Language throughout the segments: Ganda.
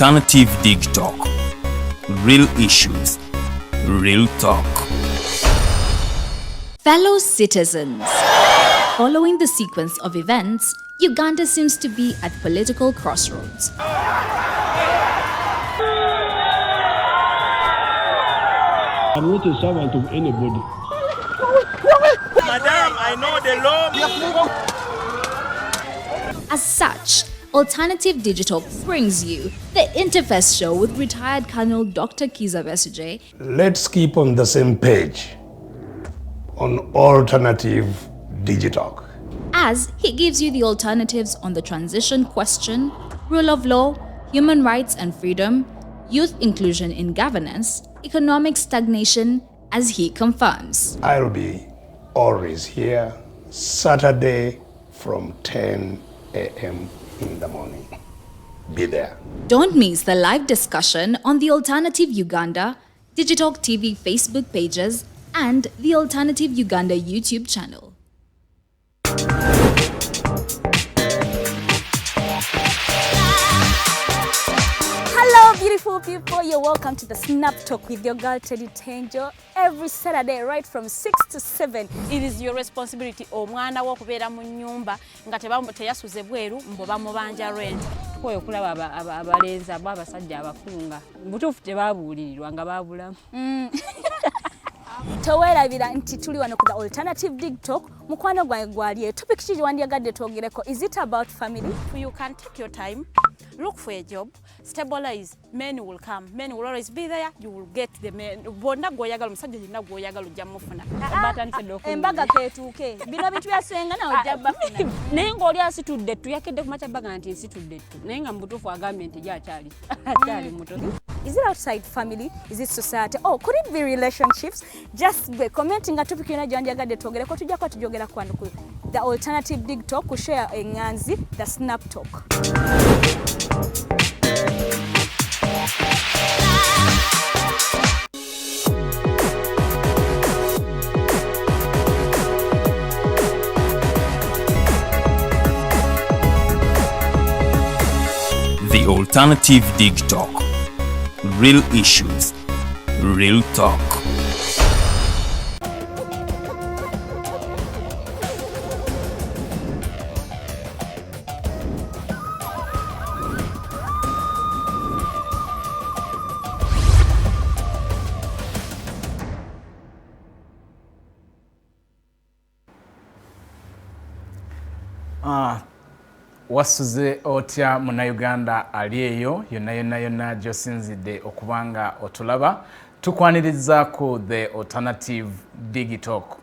Alternative Digitalk. Real issues, real talk. Fellow citizens, following the sequence of events, Uganda seems to be at political crossroads. I'm not a servant of anybody. Madam, I know the law. As such, Alternative Digital brings you the Interface Show with retired Colonel Dr. Kizza Besigye. Let's keep on the same page on Alternative Digitalk. As he gives you the alternatives on the transition question, rule of law, human rights and freedom, youth inclusion in governance, economic stagnation, as he confirms. I'll be always here Saturday from 10 a.m. in the morning. Be there. Don't miss the live discussion on the Alternative Uganda, Digitalk TV Facebook pages, and the Alternative Uganda YouTube channel. Hello beautiful people, you're welcome to the Snap Talk with your girl Teddy Tenjo every Saturday right from 6 to 7. It is your responsibility omwana wo kubeera mu nyumba nga teyasuze bweru mbo bamubanja rent. Tukoye okulaba abalenzi abasajja abafunga butuufu tebabuulirirwa nga babulamu. Towerabira nti tuli wano ku the Alternative Digitalk. Mukwano gwange gwali topic kiri wandiyagadde twogereko. Is it about family? You can take your time, look for a job, stabilize, men will come, men will always be there, you will get the men. Bonna goyagala musajja yenna goyagala ojja mufuna. Embaga ketuuke. Bino bintu byasenga na ojja bafuna. Naye ng'oli asitudde ttu yakedde ku macabaga nti nsitudde ttu. Naye nga mubutuufu agambye nti akyali muto. Is it outside family? Is it society? Oh, could it be relationships? Just be commenting a topic yona gyandiyagadde twogereko tujja kwa tujogera kwano ku the Alternative Digitalk ku share enganzi the Snap Talk. The Alternative Digitalk. Real issues, real talk. Wasuze otya Munnayuganda ali eyo yonna gy'osinzidde okubanga otulaba tukwaniriza ku the Alternative Digitalk.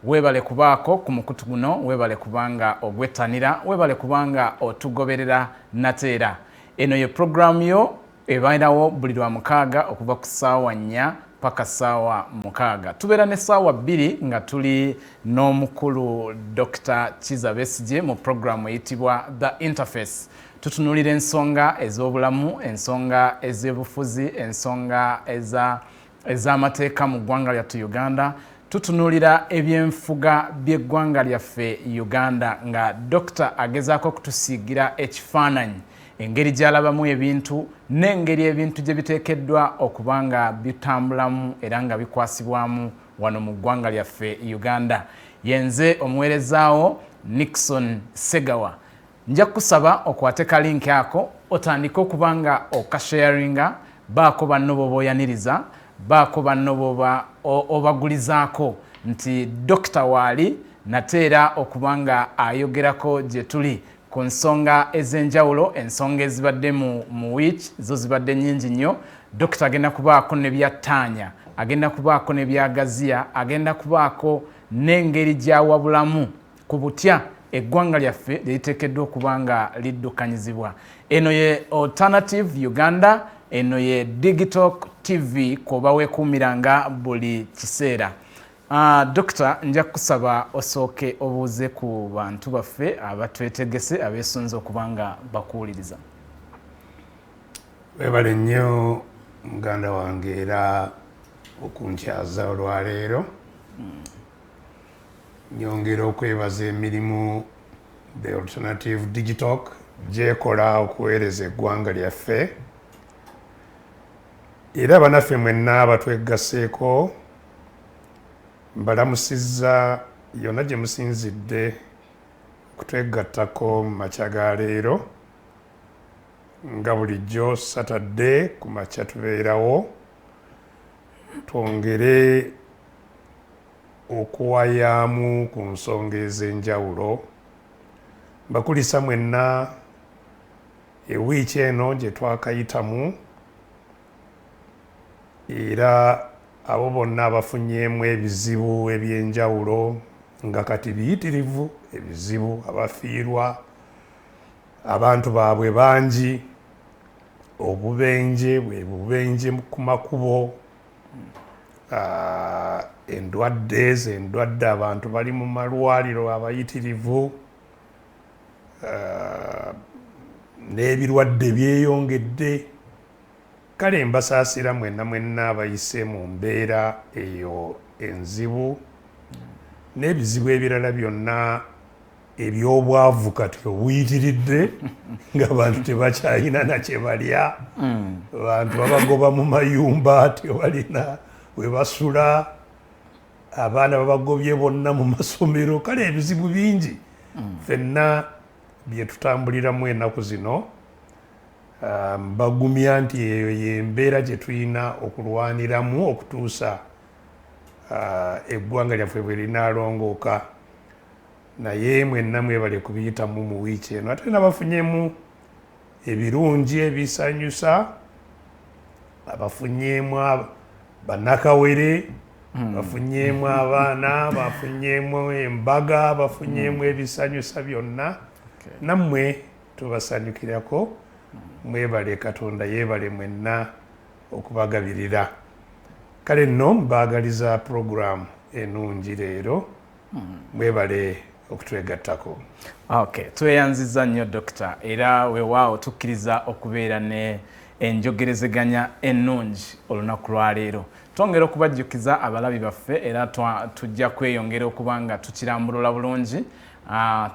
Weebale kubaako ku mukutu guno, weebale kubanga ogwettanira, weebale kubanga otugoberera nateera. Eno ye program yo ebairawo buli lwa mukaaga okuva ku ssaawa 4 paka ssaawa 6. Tubeera ne ssaawa 2 nga tuli n'omukulu Dr. Kizza Besigye mu programu eyitibwa The Interface. Tutunuulira ensonga ez'obulamu, ensonga ez'obufuzi, ensonga ez'amateeka mu ggwanga lyattu Uganda. Tutunuulira ebyenfuga by'eggwanga lyaffe Uganda nga Dr. agezaako okutusiigira ekifaananyi engeri gy'alabamu ebintu n'engeri ebintu gye biteekeddwa okubanga bitambulamu era nga bikwasibwamu wano mu ggwanga lyaffe Uganda. Yenze omuweerezaawo Nixon Segawa. Nja kusaba okwate ka link ako otandika okubanga okasharinga baako banno b'oyaniriza baako banno b'oba obagulizaako nti Dr. waali nateera okubanga ayogerako gye tuli ku nsonga ez'enjawulo, ensonga ezibadde mu week zo zibadde nnyingi nnyo. Dr. agenda kubaako ne byattaanya, agenda kubaako ne byagaziya, agenda kubaako n'engeri gy'awabulamu ku butya eggwanga lyaffe liriteekeddwa okubanga liddukanyizibwa. Eno ye Alternative Uganda, eno ye Digitalk TV koba weekuumiranga buli kiseera. Dr. nja kusaba osooke obuuze ku bantu baffe abatwetegese abeesunze okubanga bakuwuliriza. Weebale nnyo muganda wange era okunkyaza olwaleero. Nyongera okwebaza emirimu the Alternative Digitalk gy'ekola okuweereza eggwanga lyaffe era banaffe mwenna abatwegasseeko mbalamusizza yonna gye musinzidde okutwegattako mu makya ga leero nga bulijjo Saturday ku makya tubeerawo twongere okuwayaamu ku nsonga ez'enjawulo. Mbakulisa mwenna ewiiki eno gye twakayitamu era abo bonna abafunyeemu ebizibu eby'enjawulo nga kati biyitirivu ebizibu, abafiirwa, abantu baabwe bangi, obubenje bwe bubenje ku makubo, endwadde abantu bali mu malwaliro abayitirivu, n'ebirwadde byeyongedde. Kale mbasaasira mwenna abayise mu mbeera eyo enzibu n'ebizibu ebirala byonna eby'obwavu kati obuyitiridde ng'abantu tebakyalina na kye balya, abantu babagoba mu mayumba tebalina we basula, abaana babagobye bonna mu masomero. Kale ebizibu bingi ffenna bye tutambuliramu ennaku zino. Mbagumya nti eyo y'embeera gye tulina okulwaniramu okutuusa eggwanga lyaffe bwe linaalongooka. Naye mwenna mwebale kubiyitamu mu wiiki eno, ate n'abafunyeemu ebirungi ebisanyusa, abafunyeemu bannakawere, bafunyeemu abaana, bafunyeemu embaga, bafunyeemu ebisanyusa byonna. Nammwe tubasanyukirako, mwebale, Katonda yeebale mwenna okubagabirira. Kale nno mbaagaliza pologulamu ennungi leero, mwebale okutwegattako. Okay, tweyanziza nnyo Dokita, era weewaawo tukkiriza okubeera ne enjogerezeganya ennungi olunaku lwa leero. Twongera okubajjukiza abalabi baffe era tujja kweyongera okuba nga tukirambulula bulungi.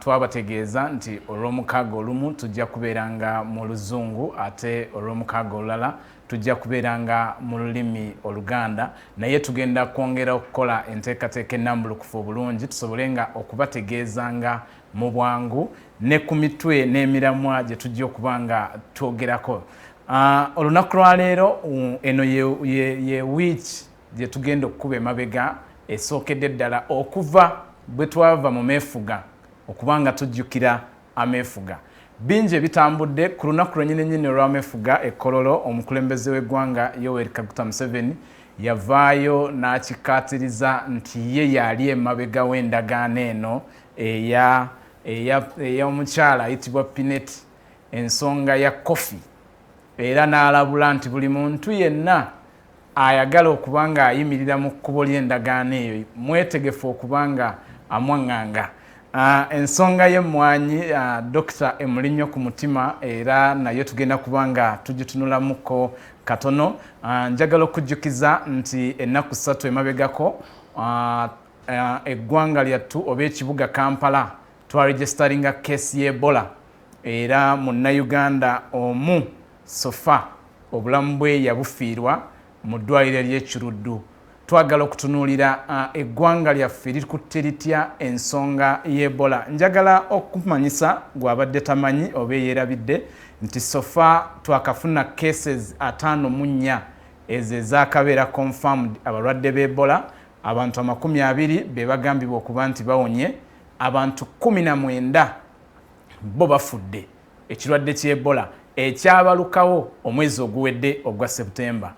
Twabategeeza nti olw'omukaaga olumu tujja kubeera nga mu Luzungu ate olw'omukaaga olulala tujja kubeera nga mu lulimi Oluganda, naye tugenda kwongera okukola enteekateeka ennambulukufu obulungi tusobole nga okubategeeza nga mu bwangu ne ku mitwe n'emiramwa gye tujja okuba nga twogerako. Olunaku lwa leero eno ye wiiki gye tugenda okukuba emabega esookedde ddala okuva bwe twava mu meefuga okubanga tujjukira ameefuga. Bingi ebitambudde ku lunaku lwennyini olw'ameefuga Kololo. Omukulembeze w'eggwanga Yoweri Kaguta Museveni yavaayo n'akikaatiriza nti ye yali emabega w'endagaano eno ey'omukyala ayitibwa Pineti, ensonga ya kofi, era n'alabula nti buli muntu yenna ayagala okuba nga ayimirira mu kkubo ly'endagaano eyo mwetegefu okuba nga amwaŋŋanga. Ensonga y'emmwanyi Dokita emulinnyo ku mutima era nayo tugenda kuba nga tugitunulamuko katono. Njagala okujjukiza nti ennaku 3 emabegako eggwanga lyattu oba ekibuga Kampala twaregisteringa keesi y'Ebola era munnayuganda omu sofa obulamu bwe yabufiirwa mu ddwaliro ly'Ekiruddu. Twagala okutunuulira eggwanga lyaffe likutte litya ensonga y'Ebola. Njagala okumanyisa gw'abadde tamanyi oba yeerabidde nti sofa twakafuna cases 54 ezo ezaakabeera confirmed abalwadde b'Ebola. Abantu 20 be bagambibwa okuba nti bawonye, abantu 19 bo bafudde ekirwadde ky'Ebola ekyabalukawo omwezi oguwedde ogwa September.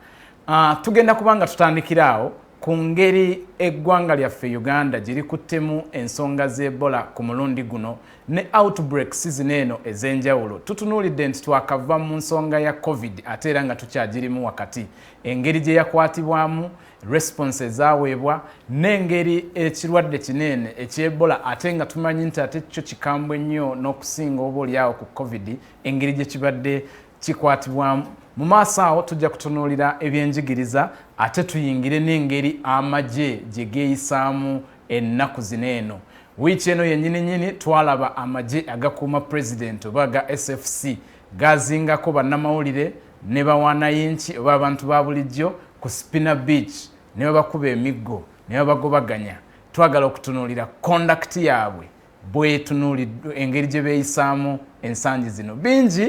Tugenda kubanga tutandikira awo ku ngeri eggwanga lyaffe Uganda gye likuttemu ensonga z'Ebola ku mulundi guno ne outbreaks zino eno ez'enjawulo. Tutunuulidde nti twakava mu nsonga ya COVID ate era nga tukyagirimu wakati, engeri gye yakwatibwamu, response ezaweebwa n'engeri ekirwadde kinene eky'Ebola ate nga tumanyi nti ate kyo kikambwe nnyo n'okusinga oba oliawo ku COVID, engeri gye kibadde kikwatibwamu. Mu maaso awo tujja kutunuulira ebyenjigiriza ate tuyingire n'engeri amagye gye geeyisaamu ennaku zino eno. Wiiki eno yennyini twalaba amagye agakuuma pulezidenti oba ga SFC gazingako bannamawulire ne bawanayinki oba abantu ba bulijjo ku Spina Beach ne babakuba emiggo ne babagobaganya. Twagala okutunuulira conduct yaabwe bwetunuuliddwa engeri gye beeyisaamu ensangi zino.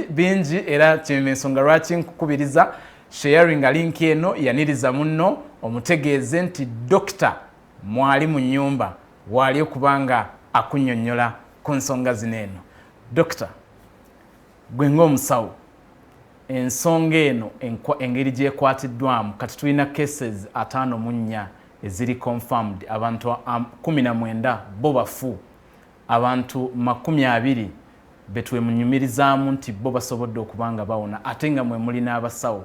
Bingi era kyema ensonga lwaki nkukubiriza sharing link eno yaniriza munno omutegeeze nti dokita mwali mu nnyumba waali okubanga akunnyonnyola ku nsonga zino eno. Dokita, gwe ng'omusawo, ensonga eno engeri gyekwatiddwamu kati tulina cases 54 eziri confirmed, abantu 19 bo bafu, abantu 20 betwemunyumirizaamu nti bo basobodde okubanga bawona, ate nga mwe muli n'abasawo.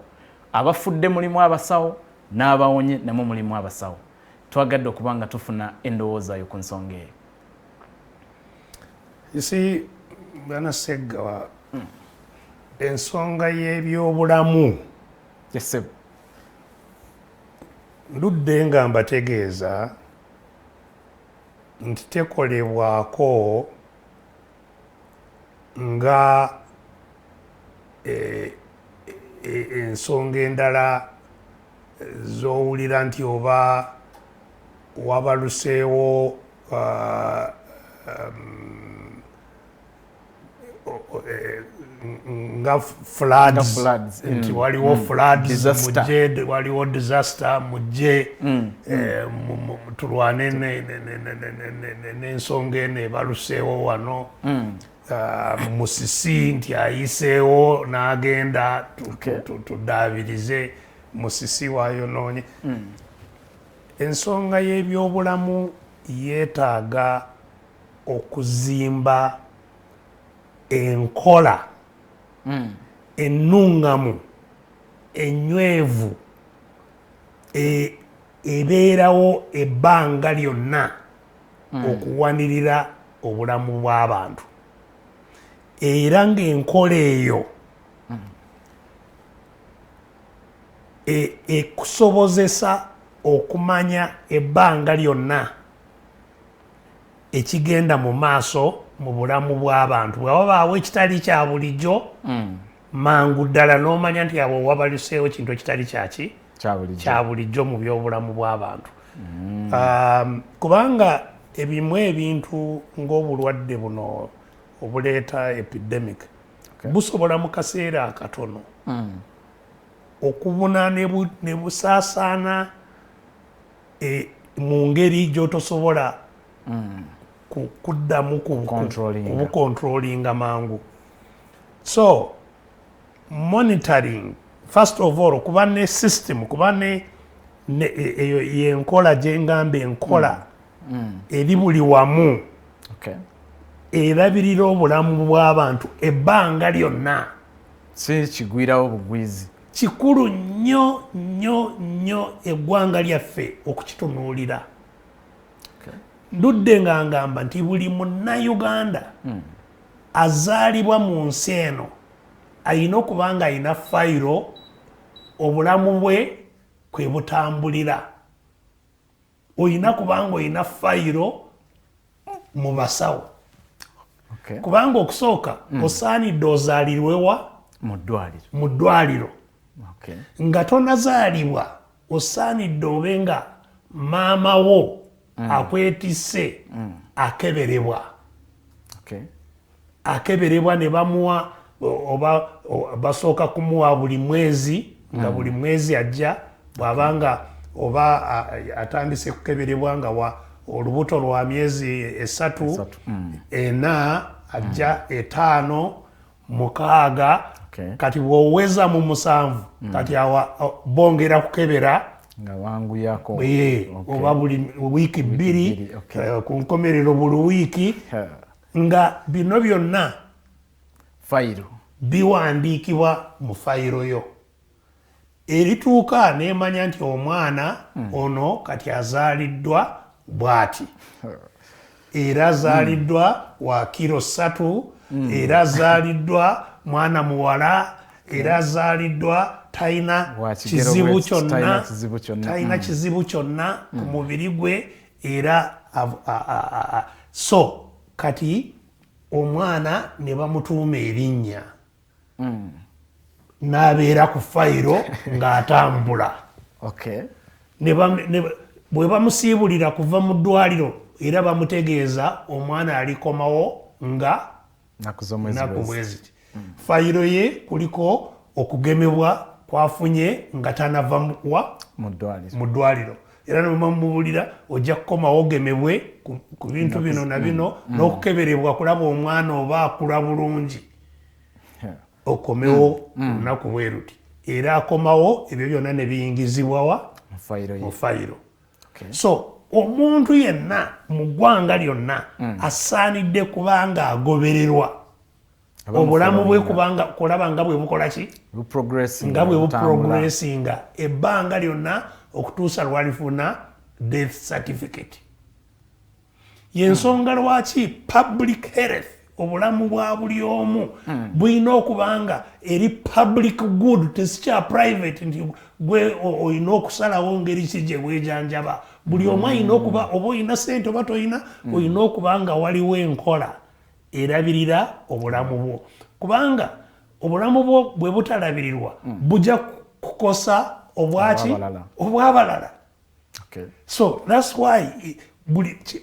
Abafudde mulimu abasawo, n'abawonye namwe mulimu abasawo. Twagadde okubanga tufuna endowoozayo ku nsonga eyo. You see, Bwana Ssegawa, ensonga y'ebyobulamu ndudde nga mbategeeza nti tekolebwako nga ensonga endala z'owulira nti oba wabaluseewo nga floods nti waliwo floods mujje, waliwo disaster mujje tulwane n'ensonga eno ebaluseewo wano. Musisi nti ayiseewo n'agenda tudaabirize musisi wayonoonye. Ensonga y'ebyobulamu yeetaaga okuzimba enkola ennungamu enywevu ebeerawo ebbanga lyonna okuwanirira obulamu bw'abantu, era ng'enkola eyo ekusobozesa okumanya ebbanga lyonna ekigenda mu maaso mu bulamu bw'abantu. Bw'abaawo ekitali kya bulijjo mangu ddala n'omanya nti abo wabaluseewo kintu ekitali kya bulijjo mu byobulamu bw'abantu. Kubanga ebimu ebintu ng'obulwadde buno obuleeta epidemic busobola mu kaseera akatono okubuna ne busaasaana mu ngeri gy'otosobola kuddamu kubukontrolinga mangu. So monitoring first of all, kuba ne system, kuba ne yenkola gyengamba enkola eri buli wamu erabirira obulamu bw'abantu ebbanga lyonna, si kigwirawo bugwizi. Kikulu nnyo nnyo nnyo eggwanga lyaffe okukitunuulira. Ndudde nga ngamba nti buli Munnayuganda azaalibwa mu nsi eno ayina okuba nga ayina fayiro obulamu bwe kwe butambulira. Oyina kubanga oyina fayiro mu basawo. Kubanga okusooka osaanidde ozaalirwewa mu ddwaliro. Nga tonazaalibwa osaanidde obe nga maama wo akwetisse akeberebwa. Akeberebwa ne bamuwa oba basooka kumuwa buli mwezi, nga buli mwezi ajja bw'abanga oba atandise kukeberebwa nga olubuto lwa myezi 3, 4, ajja 5, 6, kati bw'oweza mu 7 kati bongera kukebera nga wanguyako oba buli wiiki 2 ku nkomerero buli wiiki, nga bino byonna fayiro biwandiikibwa mu fayiro yo erituuka neemanya nti omwana ono kati azaaliddwa bw'ati, era azaaliddwa wa kilo 3, era azaaliddwa mwana muwala, era azaaliddwa talina kizibu kyonna ku mubiri gwe, era so kati omwana ne bamutuuma erinnya n'abeera ku fayiro ng'atambula. Bwe bamusiibulira kuva mu ddwaliro era bamutegeeza omwana alikomawo nga nnaku bweziti. Fayiro ye kuliko okugemebwa kwafunye nga tanava mu ddwaliro. Era nomubulira ojja kukomawo ogemebwe ku bintu bino na bino n'okukeberebwa kulaba omwana oba akula bulungi. Okomewo lunaku bwe ruti. Era akomawo ebyo byonna ne biyingizibwa mu fayiro. So omuntu yenna mu ggwanga lyonna asaanidde kubanga agobererwa. Obulamu bwe kubanga kulaba nga bwe bukola ki? Nga bwe buprogressinga ebbanga lyonna okutuusa lwalifuna death certificate. Yensonga lwaki public health obulamu bwa buli omu bulina okubanga eri public good tesikya private nti gwe olina okusalawo ngeri ki gye bwejanjaba. Buli omu alina okuba oba olina ssente oba toyina olina okubanga waliwo enkola erabirira obulamu bwo. Kubanga obulamu bwo bwe butalabirirwa bujja kukosa obw'abalala. So that's why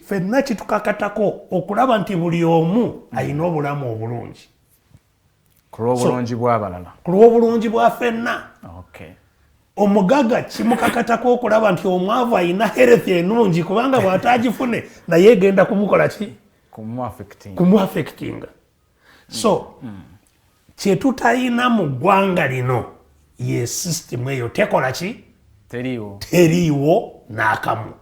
ffenna kitukakatako okulaba nti buli omu alina obulamu obulungi ku lw'obulungi bw'abalala, ku lw'obulungi bwa ffenna. Omugaga kimukakatako okulaba nti omwavu alina health ennungi kubanga bw'ataagifune naye egenda kumukola ki? Kumuaffectinga. So kye tutalina mu ggwanga lino ye system eyo tekola ki? Teriiwo n'akamu.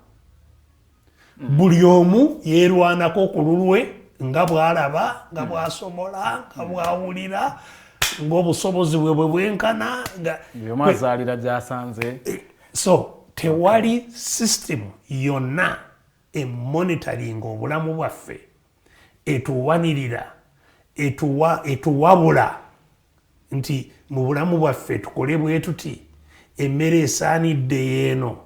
Buli omu yeerwanako ku lulwe nga bw'alaba, nga bw'asobola, nga bw'awulira, ng'obusobozi bwe bwenkana. By'omazaalira gy'asanze. So tewali system yonna emonitoringa obulamu bwaffe etuwanirira etuwabula nti mu bulamu bwaffe tukole bwe tuti, emmere esaanidde yeeno,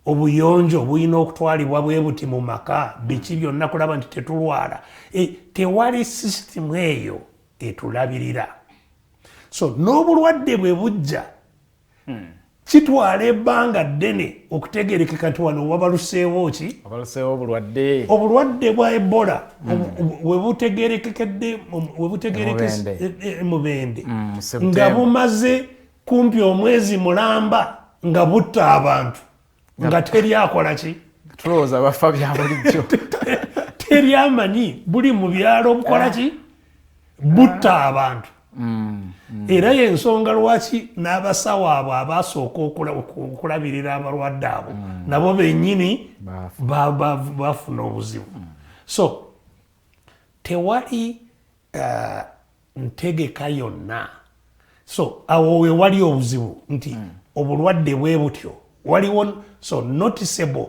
obuyonjo bulina okutwalibwa bwe buti mu maka, biki byonna kulaba nti tetulwala. Tewali sisitimu eyo etulabirira. So n'obulwadde bwe bujja kitwala ebbanga ddene okutegerekeka nti wano wabaluseewo ki? Obulwadde bwa Ebola we butegerekekedde Mubende nga bumaze kumpi omwezi mulamba nga butta abantu nga teri akola ki? Tulowooza bafa bya bulijjo. Teri amanyi buli mu byalo bukola ki? Butta abantu. Era y'ensonga lwaki n'abasawo abo abasooka okulabirira abalwadde abo nabo bennyini bafuna obuzibu. So tewali ntegeka yonna. So awo we wali obuzibu nti obulwadde bwe butyo waliwo, so noticeable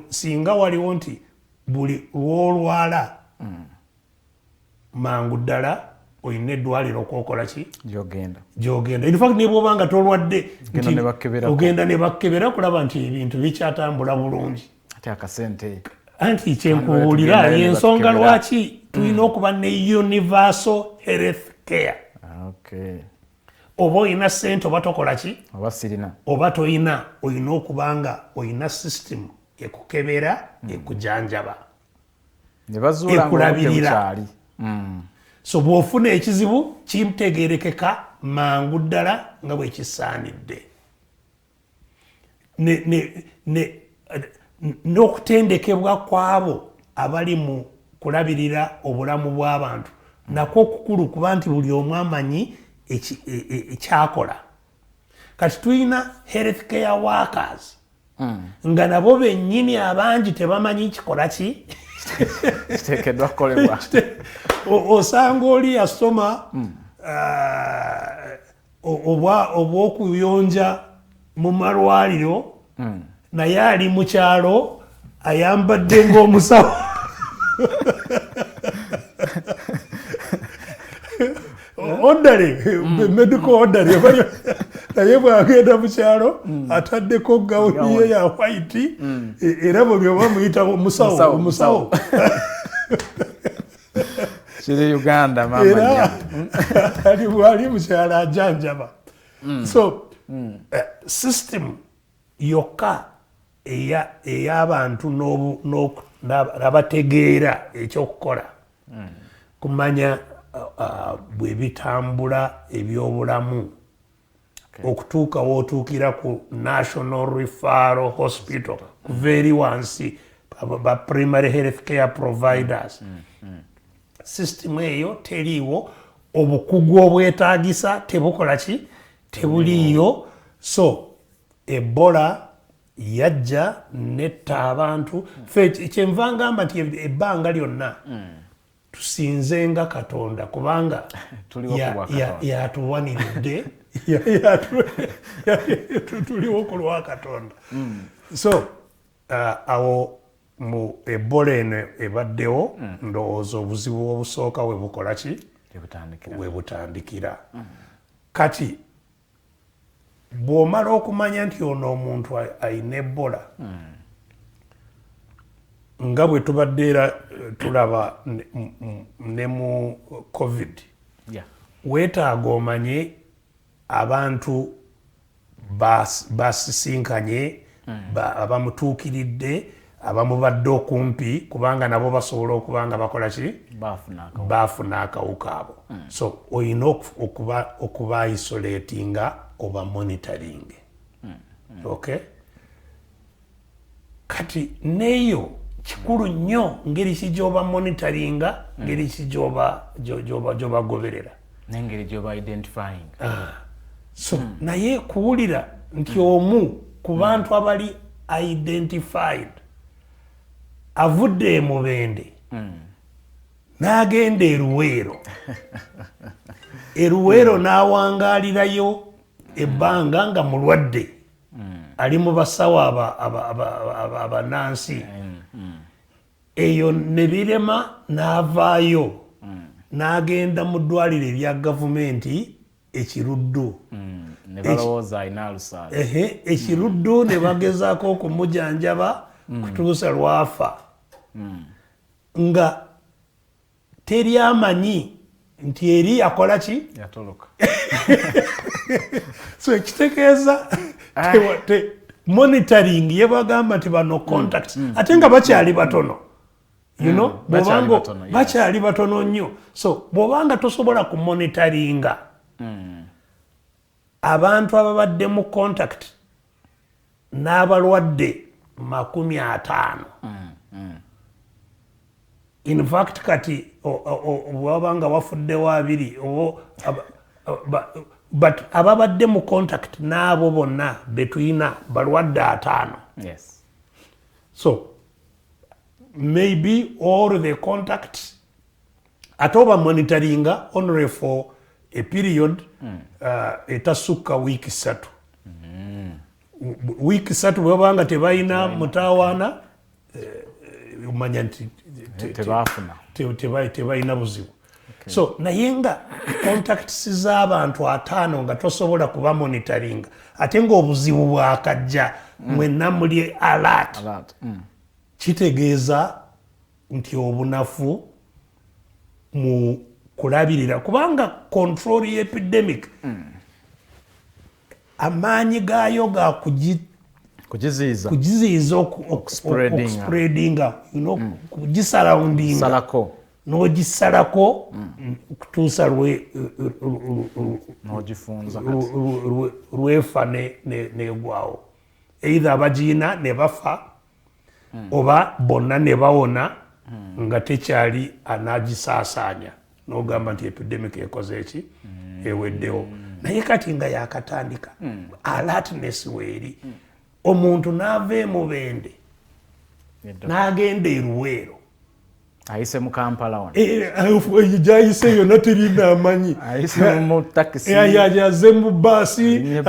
singa waliwo nti buli lwolwala mangu ddala oyina eddwaliro okwokola ki? Gy'ogenda. In fact ne bw'obanga tolwadde ogenda ne bakkebera kulaba nti ebintu bikyatambula bulungi. Anti kyenkubuulira y'ensonga lwaki tulina okuba ne universal health care. Oba olina ssente oba tokola ki? Oba toyina, olina okubanga olina system ekukebera, ekujanjaba, ekulabirira. So bw'ofuna ekizibu kimutegeerekeka mangu ddala nga bwe kisaanidde. N'okutendekebwa kw'abo abali mu kulabirira obulamu bw'abantu nakwo kukulu kuba nti buli omu amanyi ekyakola. Kati tulina health care workers nga nabo bennyini abangi tebamanyi kikola ki? Kiteekeddwa kukolebwa. Osanga oli yasoma obw'okuyonja mu malwaliro naye ali mu kyalo ayambadde ng'omusawo. Ordinary, medical ordinary. Naye bw'agenda mu kyalo ataddeko gawuni ye ya white era bwe bamuyita omusawo. kiri Uganda mama nyama ali mukyala ajanjaba so system yokka ey'abantu n'abategeera ekyokukola kumanya bwe bitambula ebyobulamu okutuuka wootuukira ku National Referral Hospital kuva eri wansi ba primary health care providers system eyo teriiwo obukugu obwetaagisa tebukola ki tebuliiyo so Ebola yajja netta abantu kyenva ngamba nti ebbanga lyonna tusinzenga Katonda kubanga yatuwaniridde tuliwo ku lwa Katonda so awo mu Ebola eno ebaddewo ndowooza obuzibu obusooka we bukola ki we butandikira kati bw'omala okumanya nti ono omuntu ayina Ebola nga bwe tubadde era tulaba ne mu COVID weetaaga omanye abantu basisinkanye abamutuukiridde abamubadde okumpi kubanga nabo basobola okuba nga bakola ki baafuna akawuka abo so olina okuba isolatinga oba monitoring okay kati neyo kikulu nnyo ngeri ki gy'oba monitoringa ngeri ki gy'oba goberera n'engeri gy'oba identifying so naye kuwulira nti omu ku bantu abali identified avudde e Mubende n'agenda e Luweero n'awangaalirayo ebbanga nga mulwadde ali mu basawo abanansi eyo ne birema n'avaayo n'agenda mu ddwaliro erya gavumenti ekiruddu ekiruddu ne bagezaako okumujanjaba kutuusa lwafa nga teri amanyi nti eri akola ki yatoloka so ekitegeeza monitoring yebagamba nti bano contact ate nga bakyali batono bwobanga bakyali batono nnyo so bw'obanga tosobola kumonitoringa abantu ababadde mu contact n'abalwadde 50 in fact kati bwabanga wafuddewo 2 but ababadde mu contact n'abo bonna between balwadde 5 yes so maybe all the contacts ate oba monitoringa only for a period etasukka wiiki 3 wiiki 3 bwebanga tebalina mutawaana omanya nti tebalina buzibu so naye nga contacts z'abantu 5 nga tosobola kuba monitoringa ate ng'obuzibu bwakajja mwenna muli alert kitegeeza nti obunafu mu kulabirira kubanga control y'epidemic amaanyi gaayo ga kugiziiza okuspreadinga kugisarawundinga n'ogisalako kutuusa lwefa negwawo either abagiina ne bafa oba bonna ne bawona nga tekyali anagisaasaanya n'ogamba nti epidemic ekoze eki eweddewo naye kati nga yakatandika alertness weeri omuntu n'ava e Mubende n'agenda e Luweero ayise mu Kampala wano gyayise yonna terina amanyi ayise mu taxi yaze mu baasi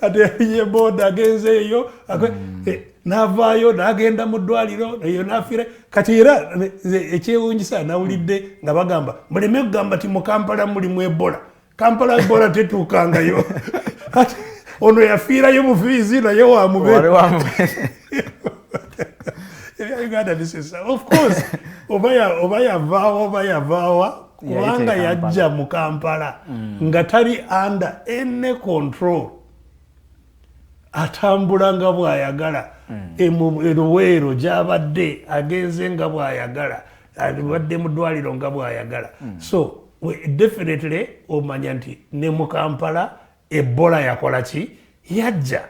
ate yalinye boda agenze eyo n'avaayo n'agenda mu ddwaliro eyo n'afiira kati era ekyewuunyisa nawulidde nga bagamba muleme kugamba ti mu Kampala mulimu Ebola Kampala Ebola tetuukangayo ono yafiirayo mu Fizi naye wamube Uganda this is of course oba yavaawa kubanga yajja mu Kampala nga tali under any control atambula nga bw'ayagala eruweero gy'abadde agenze nga bw'ayagala abadde mu ddwaliro nga bw'ayagala so definitely omanya nti ne mu Kampala Ebola yakola ki yajja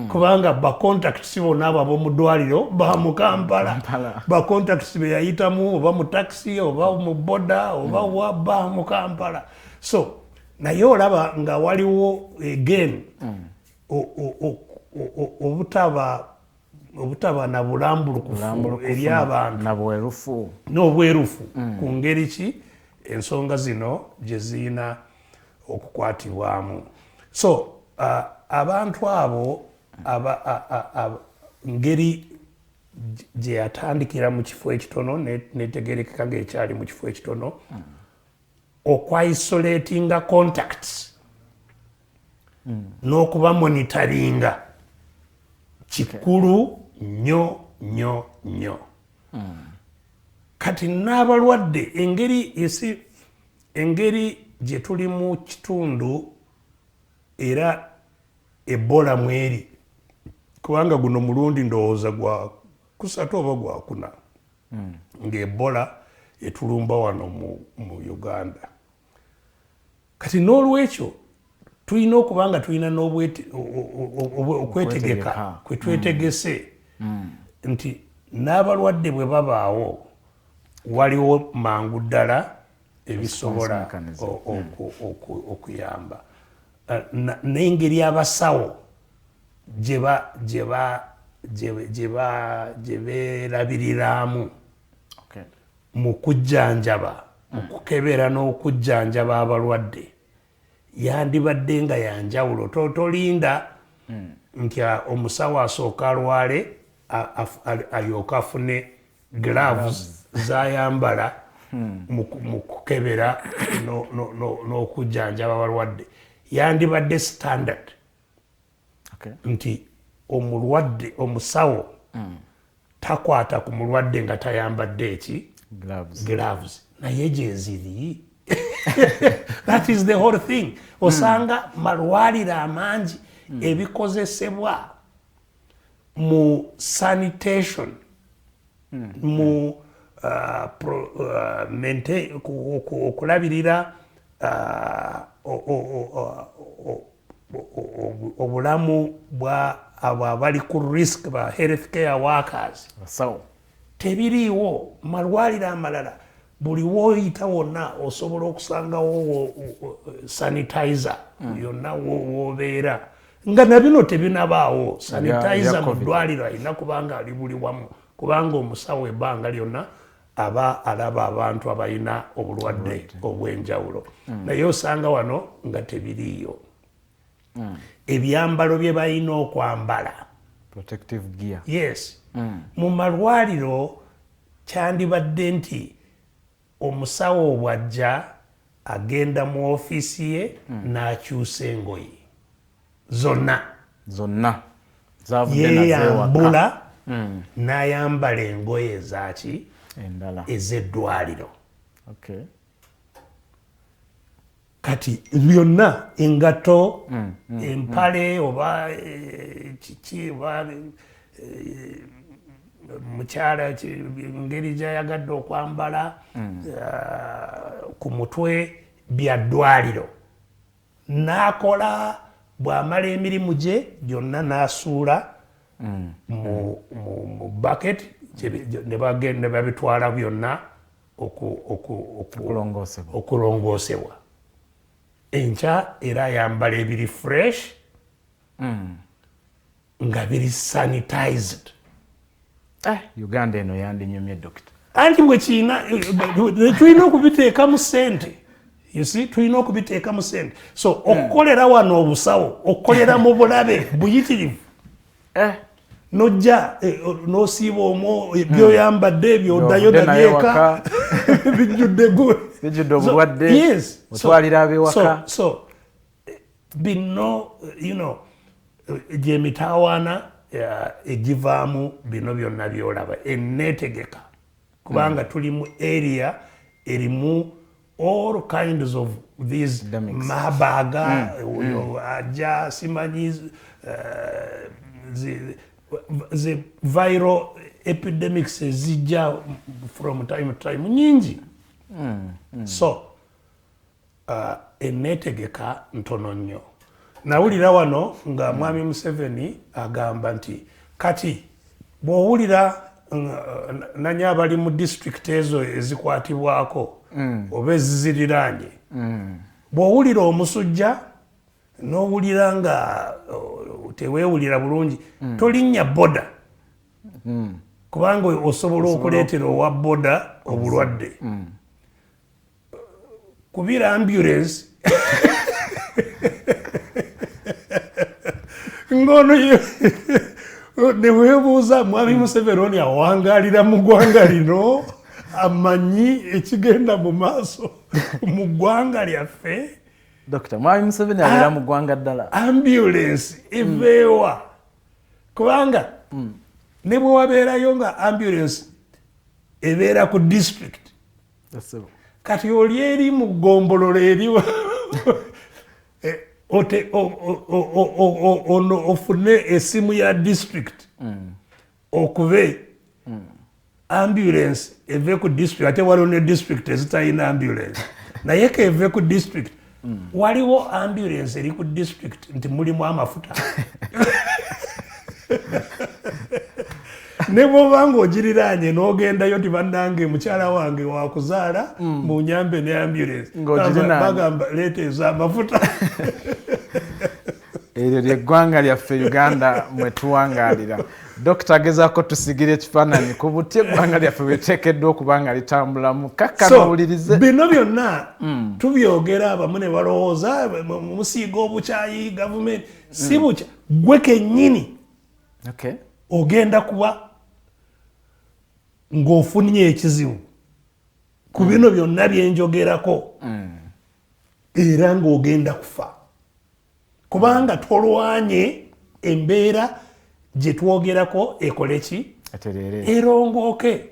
kubanga bacontacts bonna abo ab'omu ddwaliro ba mu Kampala bacontacts be yayitamu oba mu taxi oba mu boda oba waba mu Kampala so naye olaba nga waliwo again obutaba na bulambulukufu eri abantu n'obwerufu ku ngeri ki ensonga zino gye zirina okukwatibwamu so abantu abo ngeri gye yatandikira mu kifo ekitono netegerekeka ng'ekyali mu kifo ekitono okwaisolatinga contacts n'okuba monitoringa kikulu nnyo kati n'abalwadde engeri gye tuli mu kitundu era Ebola mweri kubanga guno mulundi ndowooza gwa kusatu oba gwakuna ng'Ebola etulumba wano mu Uganda kati n'olwekyo tulina okuba nga tulina okwetegeka kwe twetegese nti n'abalwadde bwe babaawo waliwo mangu ddala ebisobola okuyamba n'engeri abasawo gye beerabiriramu mu kujjanjaba mu kukebera n'okujjanjaba abalwadde yandibadde nga yanjawulo tolinda nti omusawo asooka alwale alyoka afune gloves zayambala mu kukebera n'okujjanjaba abalwadde yandibadde standard nti omulwadde omusawo takwata ku mulwadde nga tayambadde eki gloves naye gyeziri that is the whole thing osanga malwaliro amangi ebikozesebwa mu sanitation mu okulabirira obulamu bwa abali ku risk ba healthcare workers tebiriiwo malwaliro amalala buli woyita wonna osobola okusangawo sanitizer yonna wobeera nga nabino tebinabaawo sanitizer mu ddwaliro alina kubanga ali buli wamu kubanga omusawo ebbanga lyonna aba alaba abantu abalina obulwadde obw'enjawulo naye osanga wano nga tebiriiyo ebyambalo bye balina okwambala protective gear yes mu malwaliro kyandibadde nti omusawo bw'ajja agenda mu ofiisi ye n'akyusa engoye zonna yeeyambula n'ayambala engoye ezaki ez'eddwaliro kati byonna engato empale oba kiki oba mukyala ngeri gyayagadde okwambala ku mutwe bya ddwaliro n'akola bw'amala emirimu gye byonna n'asuula mu bucket ne babitwala byonna okulongoosebwa enkya era ayambala ebiri fresh nga biri sanitized Uganda eno yandinyumye dokita anti bwe kiina tulina okubiteekamu ssente tulina okubiteekamu ssente so okukolera wano obusawo okukolera mu bulabe buyitirivu nojja n'osiiba omwo ebyoyambadde ebyo oddayo nabyeka bijjudde obulwadde otwalira ab'ewaka so bino gy'emitaawaana egivaamu bino byonna byolaba enneetegeka kubanga tuli mu area erimu all kinds of these mabaga aja simanyi the viral epidemics ezijja from time to time nyingi. So enetegeka ntono nnyo. Nawulira wano nga mwami Museveni agamba nti kati bw'owulira nanya abali mu district ezo ezikwatibwako oba eziziriraanye bw'owulira omusujja n'owulira nga teweewulira bulungi tolinnya boda kubanga osobola okuleetera owa boda obulwadde kubira ambulance ngono ne weebuuza mwami Museveni awangalira mu ggwanga lino amanyi ekigenda mu maaso mu ggwanga lyaffe. Dr. Mwami Museveni alira mu ggwanga ddala ambulance eveewa kubanga ne bwe wabeerayo nga ambulance ebeera ku district kati oli eri mu ggombolola eri ofune esimu ya district okube ambulance eve ku district ate waliwo ne district ezitalina ambulance naye ka eve ku district waliwo ambulance eri ku district nti mulimu amafuta ne bw'obanga ogiriraanye n'ogendayo ti bannange mukyala wange wakuzaala mu nyambe ne ambulance bagamba leeta ez'amafuta. eryo ly'eggwanga lyaffe Uganda mwe tuwangaalira. Dokita agezaako tusigire ekifaananyi ku buti eggwanga lyaffe bweteekeddwa okuba nga litambulamu kakkanawulirize. Bino byonna tubyogera abamu ne balowooza musiiga obukyayi gavumenti si bukya gwe kennyini ogenda kuba ng'ofunye ekizibu ku bino byonna byenjogerako era ng'ogenda kufa kubanga tolwanye embeera gye twogerako ekole ki erongooke.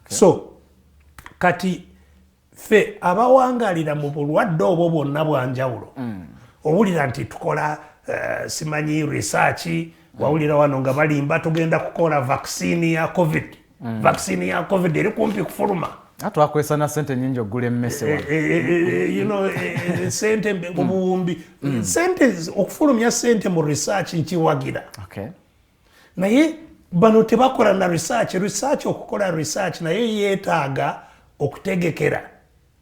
So kati ffe abawangaalira mu bulwadde obwo bwonna bwanjawulo owulira nti tukola simanyi research wawulira wano nga balimba tugenda kukola vaccine ya covid vaccine ya covid eri kumpi kufuluma twakozesa na sente nyingi ogula emmese sente obuwumbi sente okufulumya sente mu research nkiwagira naye bano tebakola na research okukola research naye yeetaaga okutegekera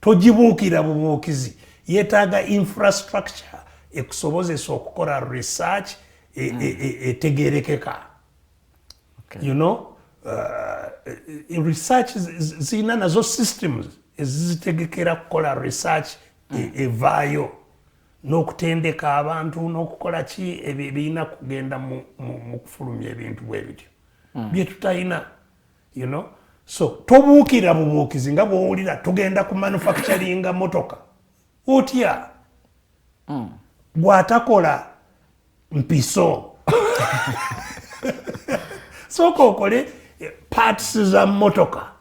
togibuukira bubuukizi yeetaaga infrastructure ekusobozesa okukola research etegerekeka. Research zina nazo systems ezitegekera kukola research evaayo n'okutendeka abantu n'okukola ki ebirina kugenda mu kufulumya ebintu bwe bityo bye tutayina. So tobuukira bubuukizi nga bw'owulira tugenda ku manufacturinga motoka otya bw'atakola mpiso sooka okole parts za motoka.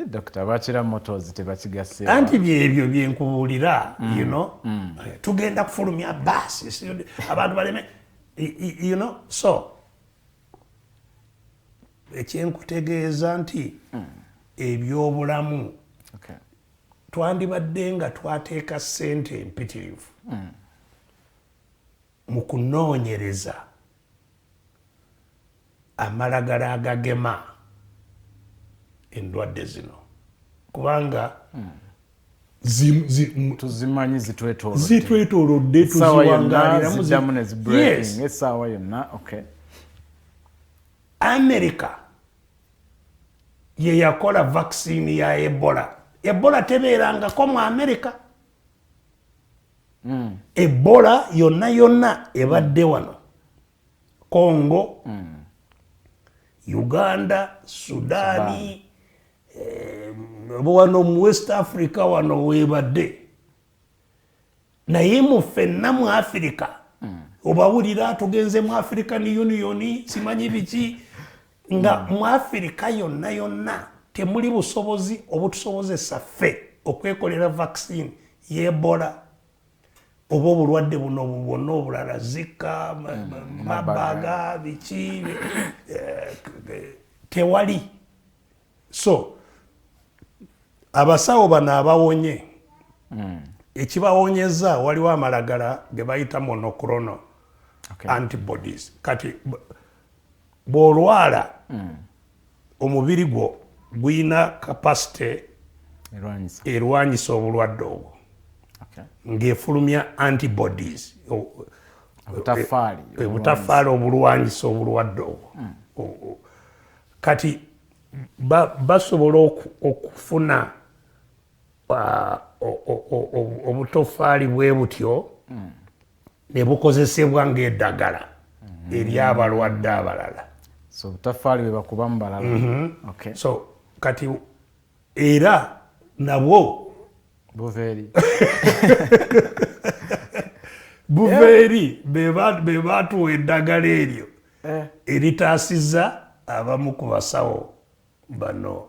Dokita bakira motors tebakigase anti byebyo byenkubuulira tugenda kufulumya basi abantu baleme so ekyenkutegeeza nti ebyobulamu twandibadde nga twateeka ssente empitirivu mu kunoonyereza amalagala agagema endwadde zino kubanga tuzimanyi zitwetoolodde tuziwangaaliramu. essaawa yonna. America ye yakola vaccine ya ebola tebeerangako mu America. Ebola yonna ebadde wano Congo, Uganda, Sudani, wano mu West Africa wano webadde naye mu ffenna mu Africa obawulira tugenze mu African Union simanyi biki nga mu Africa yonna temuli busobozi obutusobozesa ffe okwekolera vaccine y'Ebola oba obulwadde buno bwonna obulala Zika, mabaga, biki tewali. So abasawo bano abawonye ekibawonyeza waliwo amalagala ge bayita monoclonal antibodies. Kati bw'olwala omubiri gwo guyina capacity erwanyisa obulwadde obwo ng'efulumya antibodies obutafaali obulwanyisa obulwadde obwo. Kati basobola okufuna obutofaali bwe butyo ne bukozesebwa ng'eddagala eri abalwadde abalala. So butafaali bwe bakuba mu balala. So kati era nabwo buveeri be baatuwa eddagala eryo eritaasizza abamu ku basawo bano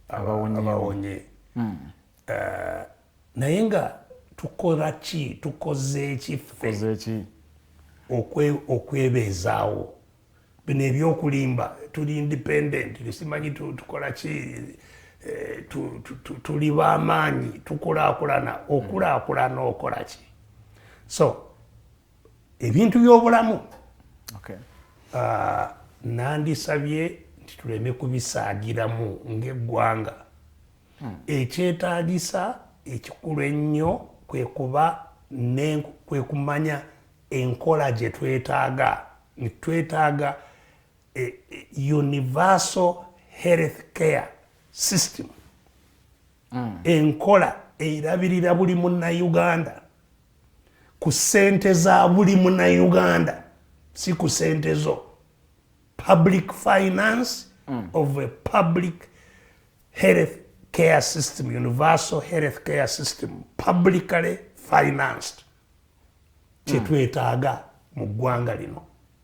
abawonye. Naye nga tukola ki, tukoze ki ffe okwebeezaawo? Bino ebyokulimba tuli independent, simanyi tukola ki, tuli b'amaanyi, tukulaakulana. Okulaakulana okola ki? So ebintu by'obulamu nandisabye nti tuleme kubisaagiramu ng'eggwanga. Ekyetaagisa ekikulu ennyo kwe kumanya enkola gye twetaaga. Twetaaga universal health care system, enkola erabirira buli munnayuganda ku ssente za buli munnayuganda, si ku ssente zo. Public finance of a public health care system, universal health care system, publicly financed. Kyetwetaaga mu ggwanga lino.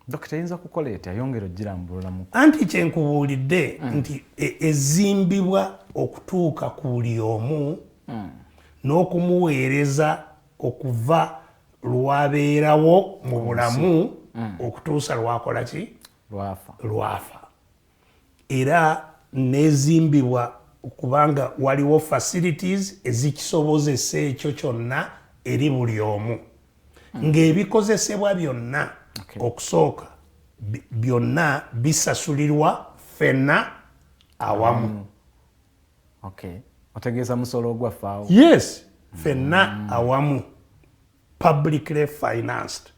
Dokita yinza kukola etya yongera ogirambulula mu anti kyenkubuulidde nti ezimbibwa okutuuka ku buli omu n'okumuweereza okuva lwabeerawo mu bulamu okutuusa lwakola ki? Lwafa. Era nezimbibwa okubanga waliwo facilities ezikisobozesa ekyo kyonna eri buli omu, ng'ebikozesebwa byonna okusooka byonna bisasulirwa ffenna awamu. Otegeeza musolo ogwaffe awo? Yes, ffenna awamu, publicly financed.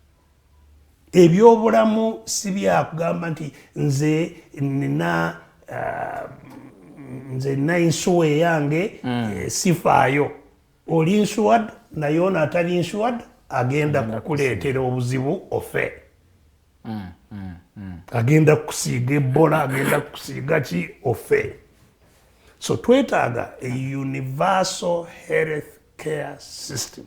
Ebyobulamu si byakugamba nti nze nina insuwa eyange sifaayo. Oli insured naye ono atali insured agenda kukuleetera obuzibu ofe. Agenda kukusiiga Ebola, agenda kukusiiga ki ofe. So twetaaga a universal health care system.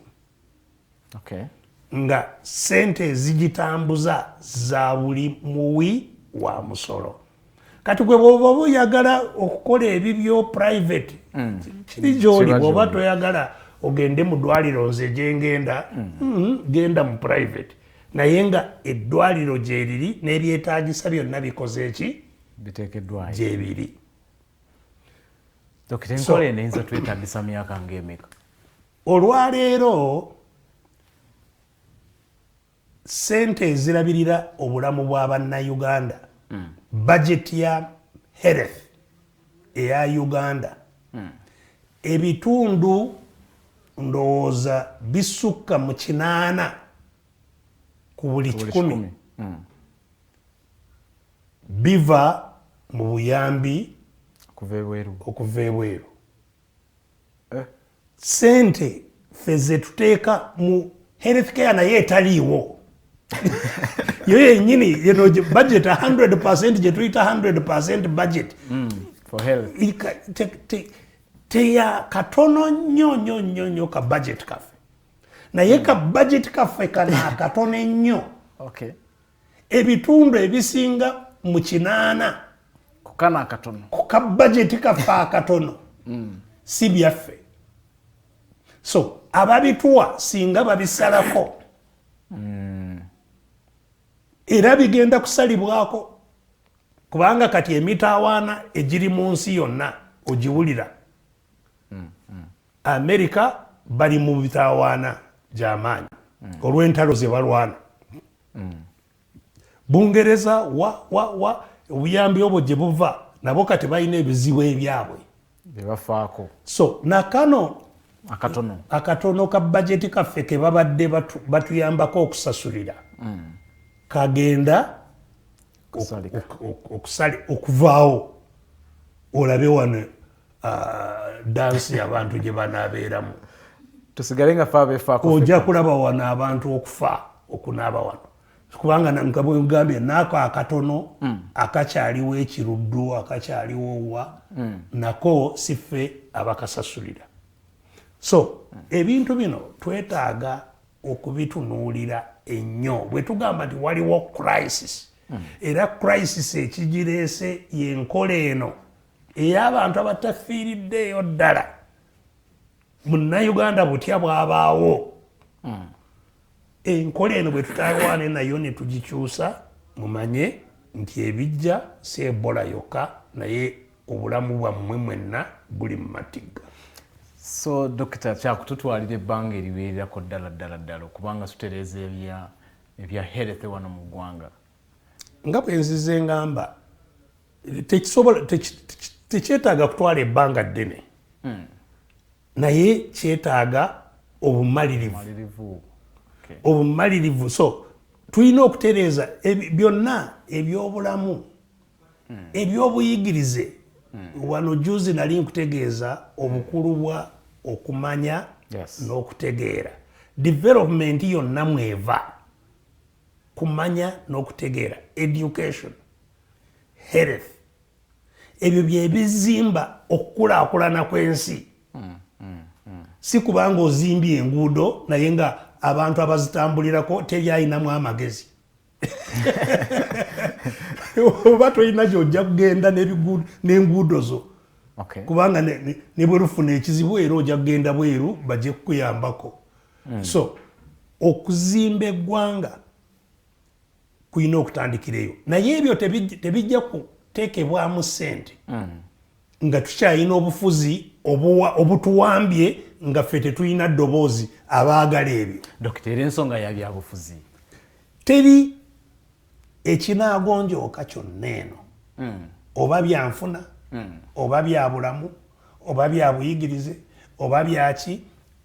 Nga sente ezigitambuza za buli muwi wa musolo. Kati gwe bw'oba oyagala okukola ebibyo private, kiri gy'oli. Bw'oba toyagala ogende mu ddwaliro nze gye ngenda, genda mu private. Naye nga eddwaliro gye liri n'ebyetaagisa byonna bikoze eki? Biteekeddwayo gye biri. Dokita enkola eno eyinza twetaagisa myaka ng'emeka? Olwaleero ssente ezirabirira obulamu bw'abannayuganda, budget ya health eya Uganda, ebitundu ndowooza bisukka mu 8 ku buli 100 biva mu buyambi okuva ebweru. Ssente ffe ze tuteeka mu health care naye etaliiwo. Yo yennyini budget 100% gye tuyita 100% budget for health teya katono nnyo ka budget kaffe. Naye ka budget kaffe kana katono ennyo ebitundu ebisinga mu 8 kukana akatono ku kabajeti kaffe akatono si byaffe. So ababituwa singa babisalako era bigenda kusalibwako kubanga kati emitawaana egiri mu nsi yonna ogiwulira. America bali mu mitawaana gy'amaanyi olw'entalo ze balwana. Bungereza wa obuyambi obwo gye buva nabo kati balina ebizibu ebyabwe bebafaako. So nakano akatono ka bajeti kaffe ke babadde batuyambako okusasulira kagenda okuvaawo. Olabe wano dansi abantu gye banaabeeramu tusigale nga fa befaako. Ojja kulaba wano abantu okufa okunaaba wano kubanga nga bwegambye naako akatono akakyaliwo ekiruddu akakyaliwo wa nako siffe abakasasulira. So ebintu bino twetaaga okubitunuulira ennyo bwe tugamba nti waliwo crisis era crisis ekigireese y'enkola eno ey'abantu abatafiiriddeeyo ddala. Munnayuganda butya bw'abaawo enkola eno bwe tutawaane nayo ne tugikyusa mumanye nti ebijja si Ebola yokka naye obulamu bwammwe mwenna buli mu matigga. So Dr. kyakututwalira ebbanga eriweererako ddala okubanga tutereeza ebya health wano mu ggwanga. Nga bwe nzize ngamba tekyetaaga kutwala ebbanga ddene naye kyetaaga obumalirivu. Obumalirivu. So tulina okutereeza byonna ebyobulamu ebyobuyigirize. Wano juzi nali nkutegeeza obukulu bwa okumanya n'okutegeera. Development yonna mweva kumanya n'okutegeera. Education, health, ebyo bye bizimba okukulaakulana kw'ensi. Si kubanga ozimbye enguudo naye nga abantu abazitambulirako tebyayinamu amagezi. Oba tolina gy'ojja kugenda n'enguudo zo kubanga ne bwe lufuna ekizibu era ojja kugenda bweru bajje kukuyambako. So okuzimba eggwanga kulina okutandikireyo naye ebyo tebijja kuteekebwamu ssente nga tukyalina obufuzi obutuwambye nga ffe tetulina ddoboozi abaagala ebyo. Dokita, era ensonga ya byabufuzi teri ekinaagonjooka kyonna eno oba byanfuna oba byabulamu oba byabuyigirize oba byaki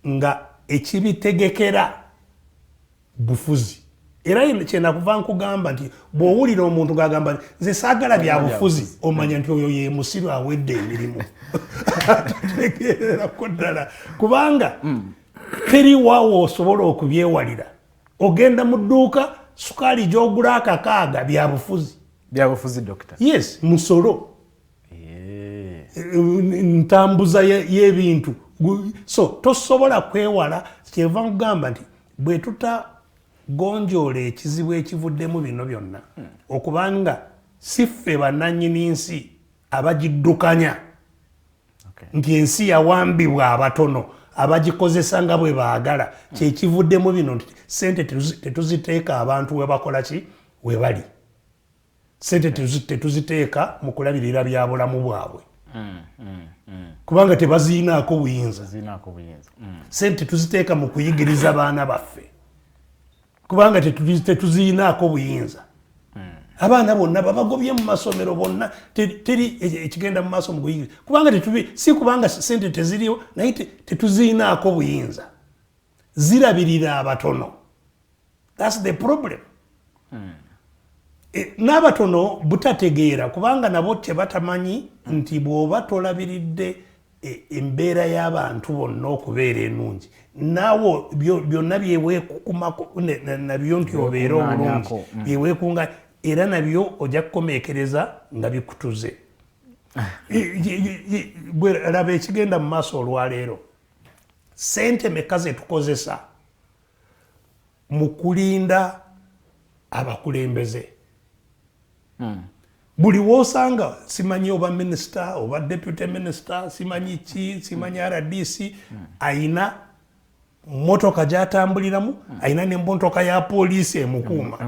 nga ekibitegekera bufuzi. Era kyenakuva nkugamba nti bw'owulira omuntu g'agamba nti nze saagala byabufuzi omanya nti oyo ye musiru awedde emirimu. Tegeererako ddala kubanga teri waawo osobola okubyewalira. Ogenda mu dduuka sukaali gy'ogula akakaaga byabufuzi Dokita. Yes, musolo ntambuza y'ebintu. So tosobola kwewala. Kyeva nkugamba nti bwe tutagonjoola ekizibu ekivuddemu bino byonna okubanga si ffe bannannyini nsi abagiddukanya nti ensi yawambibwa abatono abagikozesa nga bwe baagala kyekivuddemu bino nti sente tetuziteeka abantu we bakola ki we bali. Sente tetuziteeka mu kulabirira bya bulamu bwabwe kubanga tebaziinaako buyinza. Sente tuziteeka mu kuyigiriza baana baffe kubanga tetuziinaako buyinza. Abaana bonna babagobye mu masomero bonna teri ekigenda mu maaso mu kuyigiriza kubanga si kubanga sente teziriyo naye tetuziinaako buyinza. Zirabirira abatono. That's the problem. N'abatono butategeera kubanga nabo tebatamanyi nti bw'oba tolabiridde embeera y'abantu bonna okubeera ennungi naawo byonna byeweekukumako nabyo nti obeera obulungi byeweekunga era nabyo ojja kukomeekereza nga bikutuze. Laba ekigenda mu maaso olwaleero. Sente meka ze tukozesa mu kulinda abakulembeze buli wosanga simanyi oba minister oba deputy minister simanyi ki simanyi RDC aina motoka gyatambuliramu aina n'emmotoka ya poliisi emukuuma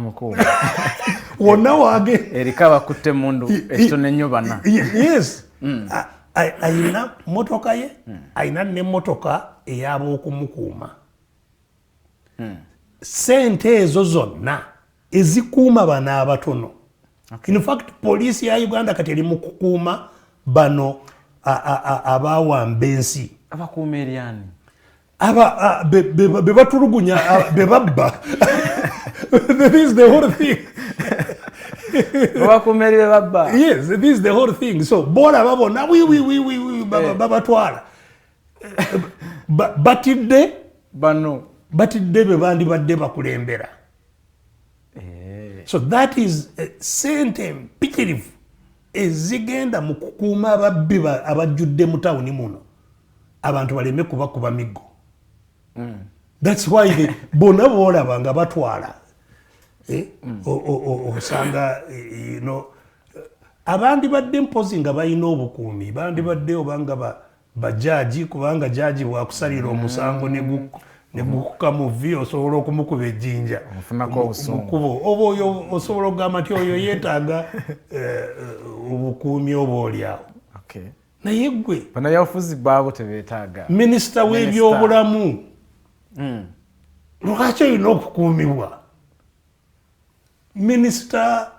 wonna wage erika bakutte mundu ekitone nnyo bana yes aina motoka ye aina n'emmotoka ey'ab'okumukuuma sente ezo zonna ezikuuma bano abatono. In fact poliisi ya Uganda kati eri mu kukuuma bano abawamba ensi abakuuma eryani bebatulugunya bebabba. That is the whole thing. babakuuma eri bebabba. Yes, this is the whole thing. So bola babona babatwala batidde bano batidde bebandibadde bakulembera. So that is sente mpitirivu ezigenda mu kukuuma ababbi abajjudde mu tawuni muno abantu baleme kubakuba miggo. That's why bona boolaba nga batwala osanga abandi badde mpozi nga balina obukuumi bandi badde obanga bajaji kubanga jaji bwakusalira omusango negukuka mu vi osobola okumukuba ejjinja mukubo oba oyo osobola okugamba nti oyo yeetaaga obukuumi oba oliawo naye gwe banayafuzi baabo tebeetaaga minisita w'ebyobulamu lwaki olina okukuumibwa minisita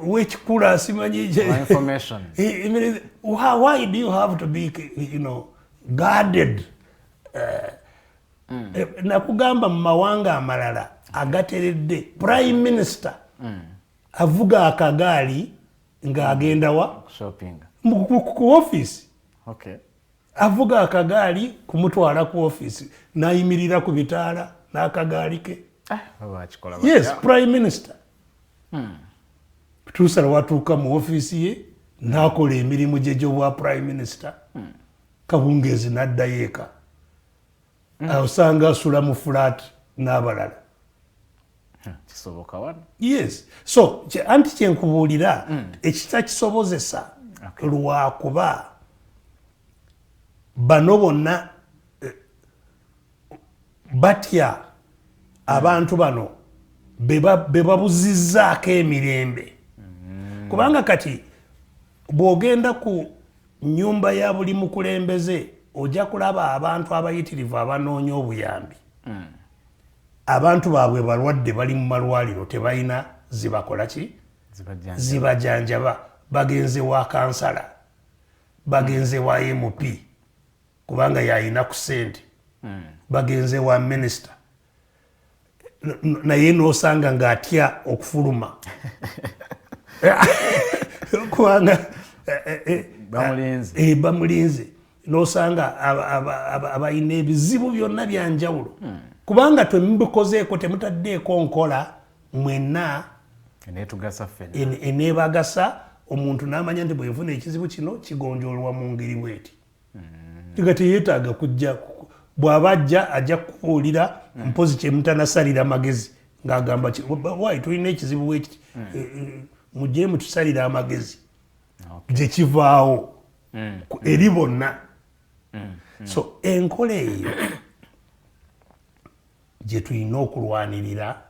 w'ekikula simanyi why do you have to be guarded nakugamba mu mawanga amalala agateredde prime minister avuga akagaali ng'agenda wa ku office avuga akagaali kumutwala ku office nayimirira ku bitaala n'akagaali ke. Yes, prime minister tuusala watuuka mu office ye n'akola emirimu gye gy'obwa prime minister kabungeezi n'addayo eka osanga asula mu flat n'abalala. Yes, so anti kyenkubuulira ekitakisobozesa lwakuba bano bonna batya abantu bano be babuzizzaako emirembe kubanga kati bw'ogenda ku nnyumba ya buli mukulembeze ojja kulaba abantu abayitirivu abanoonya obuyambi abantu baabwe balwadde bali mu malwaliro tebalina zibakola ki zibajanjaba bagenze wa kansala bagenze wa MP kubanga yalina ku ssente bagenze wa minisita naye n'osanga ng'atya okufuluma kubanga bamulinze n'osanga abalina ebizibu byonna byanjawulo kubanga temubikozeeko temutaddeeko nkola mwenna eneebagasa omuntu n'amanya nti bwefuna ekizibu kino kigonjoolwa mu ngeri bweti tiga teyeetaaga kujja bw'aba ajja kubuulira mpozi kyemutanasalira magezi ng'agamba wayi tulina ekizibu bwekiti mujje mutusalira amagezi gye kivaawo eri bonna. So enkola eyo gye tulina okulwanirira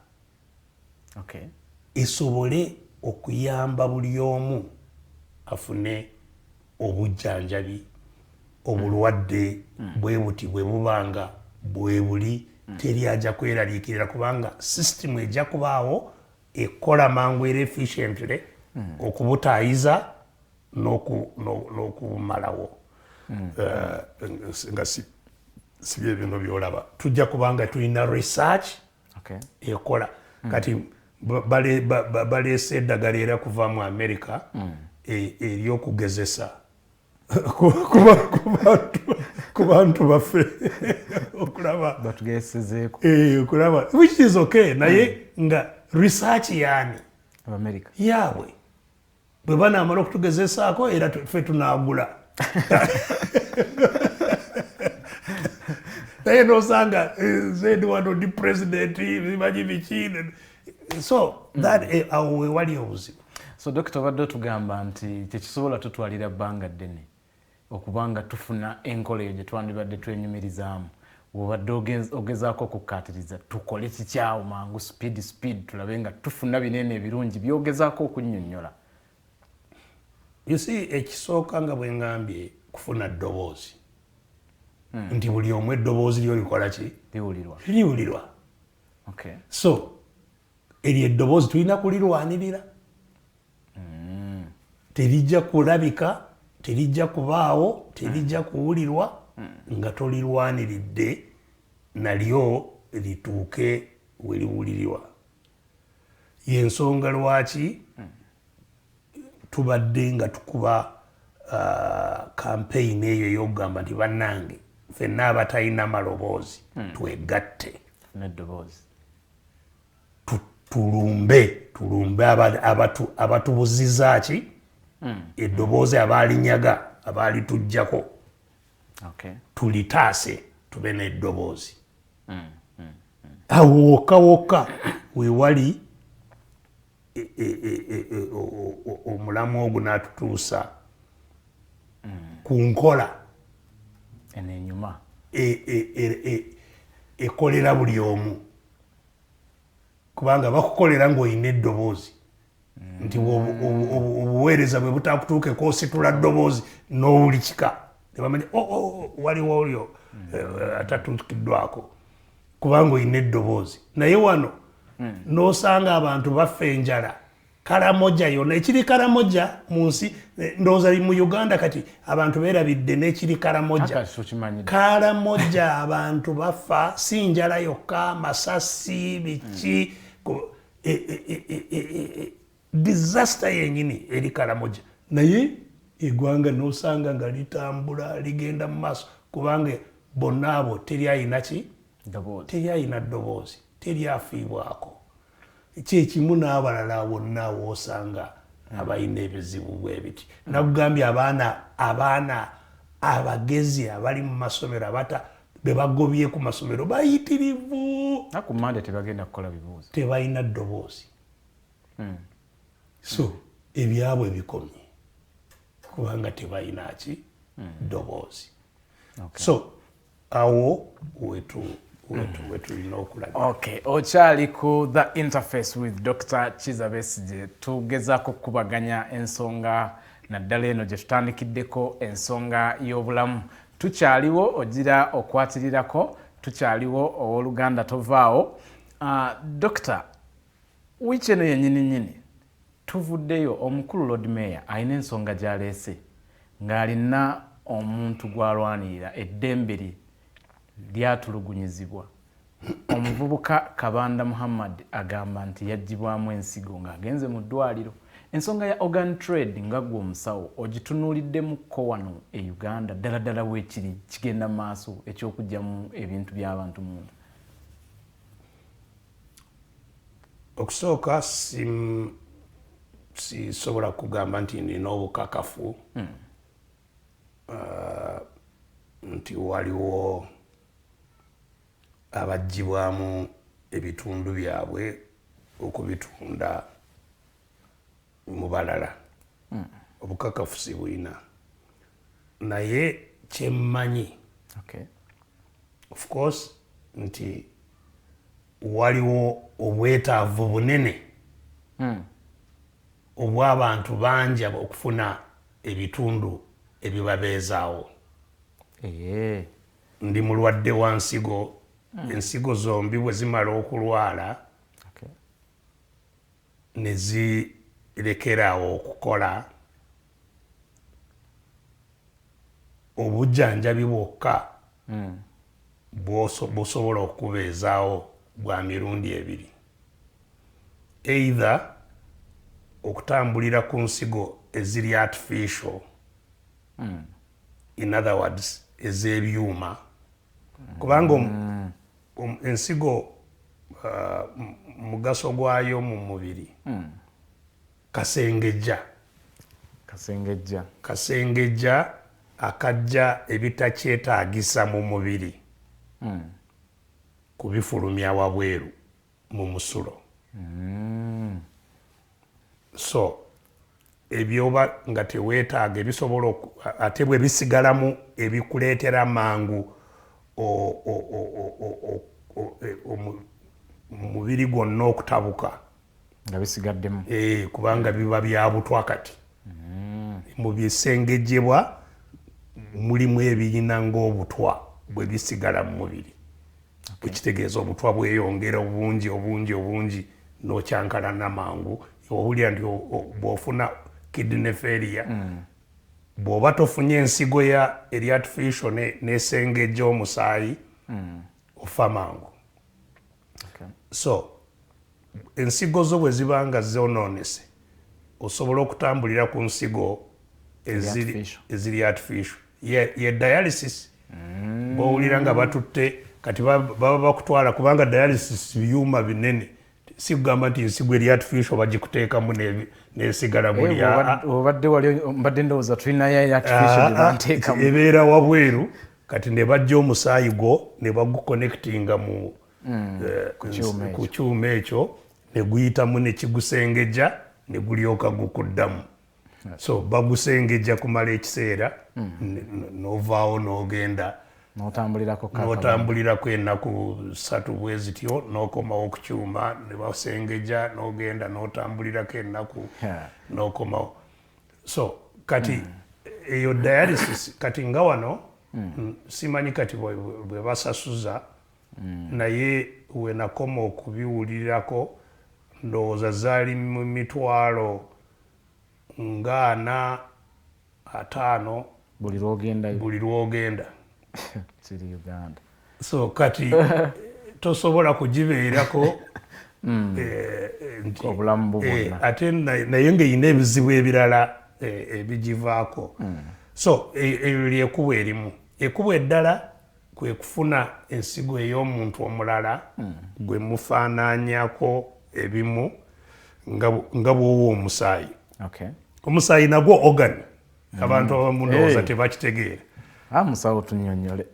esobole okuyamba buli omu afune obujjanjabi obulwadde bwe buti bwe bubanga bwe buli teri ajja kweraliikirira kubanga sisitimu ejja kubaawo ekola mangu era efficiently okubutaayiza n'okumalawo nga si bye bino byolaba tujja kubanga tulina research ekola kati baleese eddagala era kuva mu America eryokugezesa ku bantu baffe okulaba okulaba which is okay naye nga research yaani yaabwe bwe banaamala okutugezesaako era ffe tunaagula naye n'osanga zedi wano ndi president bimanyi biki so that awo wewali obuzibu. So Dr. Baddo tugamba nti tekisobola tutwalira bbanga ddene okubanga tufuna enkola eyo gye twandibadde twenyumirizaamu bw'obadde ogezaako okukkaatiriza tukole kikyawo mangu speed tulabe nga tufuna binene ebirungi byogezaako okunnyonnyola. You see, ekisooka nga bwe ngambye kufuna ddoboozi nti buli omu eddoboozi lyo likola ki? Liwulirwa. Okay. So eryo eddoboozi tulina kulirwanirira. Terijja kulabika, terijja kubaawo, terijja kuwulirwa nga tolirwaniridde nalyo lituuke we liwulirirwa. Y'ensonga lwaki tubadde nga tukuba campaign eyo ey'okugamba nti bannange ffenna abatalina maloboozi twegatte n'eddoboozi tulumbe abatubuzizza ki eddoboozi abaalinyaga abaalitugyako tulitaase tube n'eddoboozi. Awo wokka weewali omulamu ogwo n'atutuusa ku nkola enenyuma ekolera buli omu kubanga bakukolera ng'olina eddoboozi nti obuweereza bwe butakutuukeko ositula ddoboozi n'owulikika nebamanya waliwo olyo atatuukiddwako kubanga olina eddoboozi. Naye wano n'osanga abantu baffe enjala kalamoja yonna ekiri kalamoja mu nsi ndowooza mu Uganda kati abantu beerabidde n'ekiri kalamoja. Kalamoja abantu bafa si njala yokka masasi biki disaster yennyini eri kalamoja. Naye eggwanga n'osanga nga litambula ligenda mu maaso kubanga bonna abo teri ayina ki? Teri ayina ddoboozi, teri afiibwako. Kyekimu n'abalala bonna woosanga abalina ebizibu bwe biti. Nakugambye abaana abagezi abali mu masomero be bagobye ku masomero bayitirivu. Nakumande tebagenda kukola bibuuzo. Tebalina ddoboozi. So ebyabwe bikomye kubanga tebalina ki? Ddoboozi. So awo wetulina okulaga. Okay, okyali ku the interface with Dr. Kizza Besigye tugezaako kubaganya ensonga naddala eno gye tutandikiddeko ensonga y'obulamu. Tukyaliwo ogira okwatirirako, tukyaliwo owooluganda tovaawo. Dr. wiiki eno yennyini tuvuddeyo omukulu Lord Mayor alina ensonga gy'aleese ng'alina omuntu gw'alwanirira eddembe lye lyatulugunyizibwa. Omuvubuka Kabanda Muhammad agamba nti yaggyibwamu ensigo ng'agenze mu ddwaliro. Ensonga ya organ trade nga gwe omusawo ogitunuuliddemukko wano e Uganda ddala weekiri kigenda mu maaso eky'okuggyamu ebintu by'abantu munda. Okusooka sisobola kugamba nti nina obukakafu nti waliwo abaggyibwamu ebitundu byabwe okubitunda mu balala. Obukakafu si buyina naye kyemmanyi of course nti waliwo obwetaavu bunene obw'abantu bangi okufuna ebitundu ebibabeezaawo. Ndi mulwadde wa nsigo. Ensigo zombi bwe zimala okulwala ne zirekerawo okukola obujjanjabi bwokka busobola okubeezaawo bwa mirundi ebiri. Either okutambulira ku nsigo eziri artificial, in other words ez'ebyuma kubanga ensigo mugaso gwayo mu mubiri kasengejja akajja ebitakyetaagisa mu mubiri kubifulumya wabweru mu musulo. So ebyoba nga teweetaaga ebisobola ate bwe bisigalamu ebikuleetera mangu omubiri gwonna okutabuka nga bisigaddemu kubanga biba bya butwa kati mu bisengejjebwa mulimu ebirina ng'obutwa bwe bisigala mu mubiri ekitegeeza obutwa bweyongera obungi n'okyankalana mangu owulira nti bw'ofuna kidney failure bw'oba tofunye ensigo eri artificial n'esengejja omusaayi ofa mangu. So ensigo zo bwe ziba nga zonoonese osobola okutambulira ku nsigo eziri artificial ye dialysis bw'owulira nga batutte kati baba bakutwala kubanga dialysis byuma binene si kugamba nti ensigo eri artificial bagikuteekamu nesigala bulya mbadde ndowooza tulinayo artificial gye banteekamu ebeera wabweru kati ne bajja omusaayi gwo ne baguconnectinga ku kyuma ekyo ne guyitamu ne kigusengejja ne gulyoka gukuddamu. So bagusengejja kumala ekiseera n'ovaawo n'ogenda n'otambulirako ennaku 3 bwe zityo n'okomawo ku kyuma ne basengejja n'ogenda n'otambulirako ennaku n'okomawo. So kati eyo dialysis kati nga wano simanyi kati bwe basasuza naye we nakoma okubiwulirirako ndowooza zaali mu mitwalo nga 4-5 buli lwogenda kiri Uganda. So kati tosobola kugibeerako obulamu bwonna ate naye ng'eyina ebizibu ebirala ebigivaako. So eyo lyekubo erimu. Ekkubo eddala kwe kufuna ensigo ey'omuntu omulala gwe mufaananyako ebimu nga bw'owa omusaayi. Omusaayi nagwo organ abantu abamu ndowooza tebakitegeera. Musawo tunnyonnyole.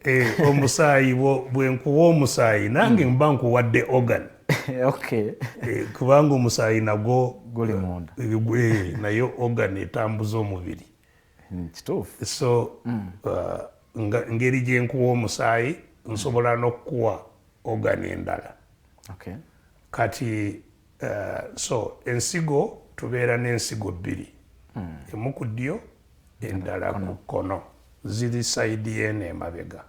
Omusaayi bwe nkuwa omusaayi nange mba nkuwadde organ. Kubanga omusaayi nagwo guli munda naye organ etambuza omubiri. Kituufu. So ngeri gye nkuwa omusaayi nsobola n'okukuwa organ endala. Kati so ensigo tubeera n'ensigo 2 emu ku ddyo endala ku kkono ziri sayidi y'eno emabega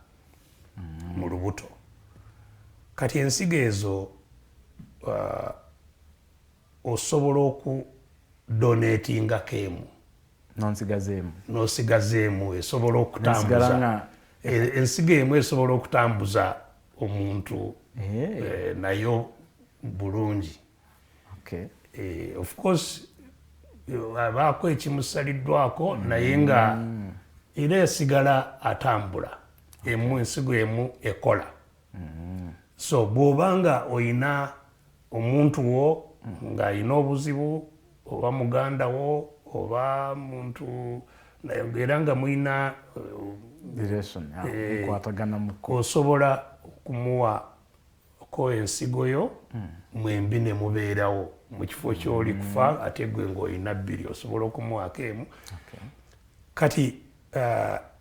mu lubuto. Kati ensigo ezo osobola okudonetingako emu n'osigazeemu esobola okutambuza ensigo emu esobola okutambuza omuntu nayo bulungi. Of course abaako ekimusaliddwako naye nga era esigala atambula emu ensigo emu ekola. So bw'obanga oyina omuntu wo ng'ayina obuzibu oba muganda wo oba muntu era nga muyina osobola okumuwako ensigo yo mwembi ne mubeerawo mu kifo ky'oli kufa ate gwe ng'olina 2 osobola okumuwako emu. Kati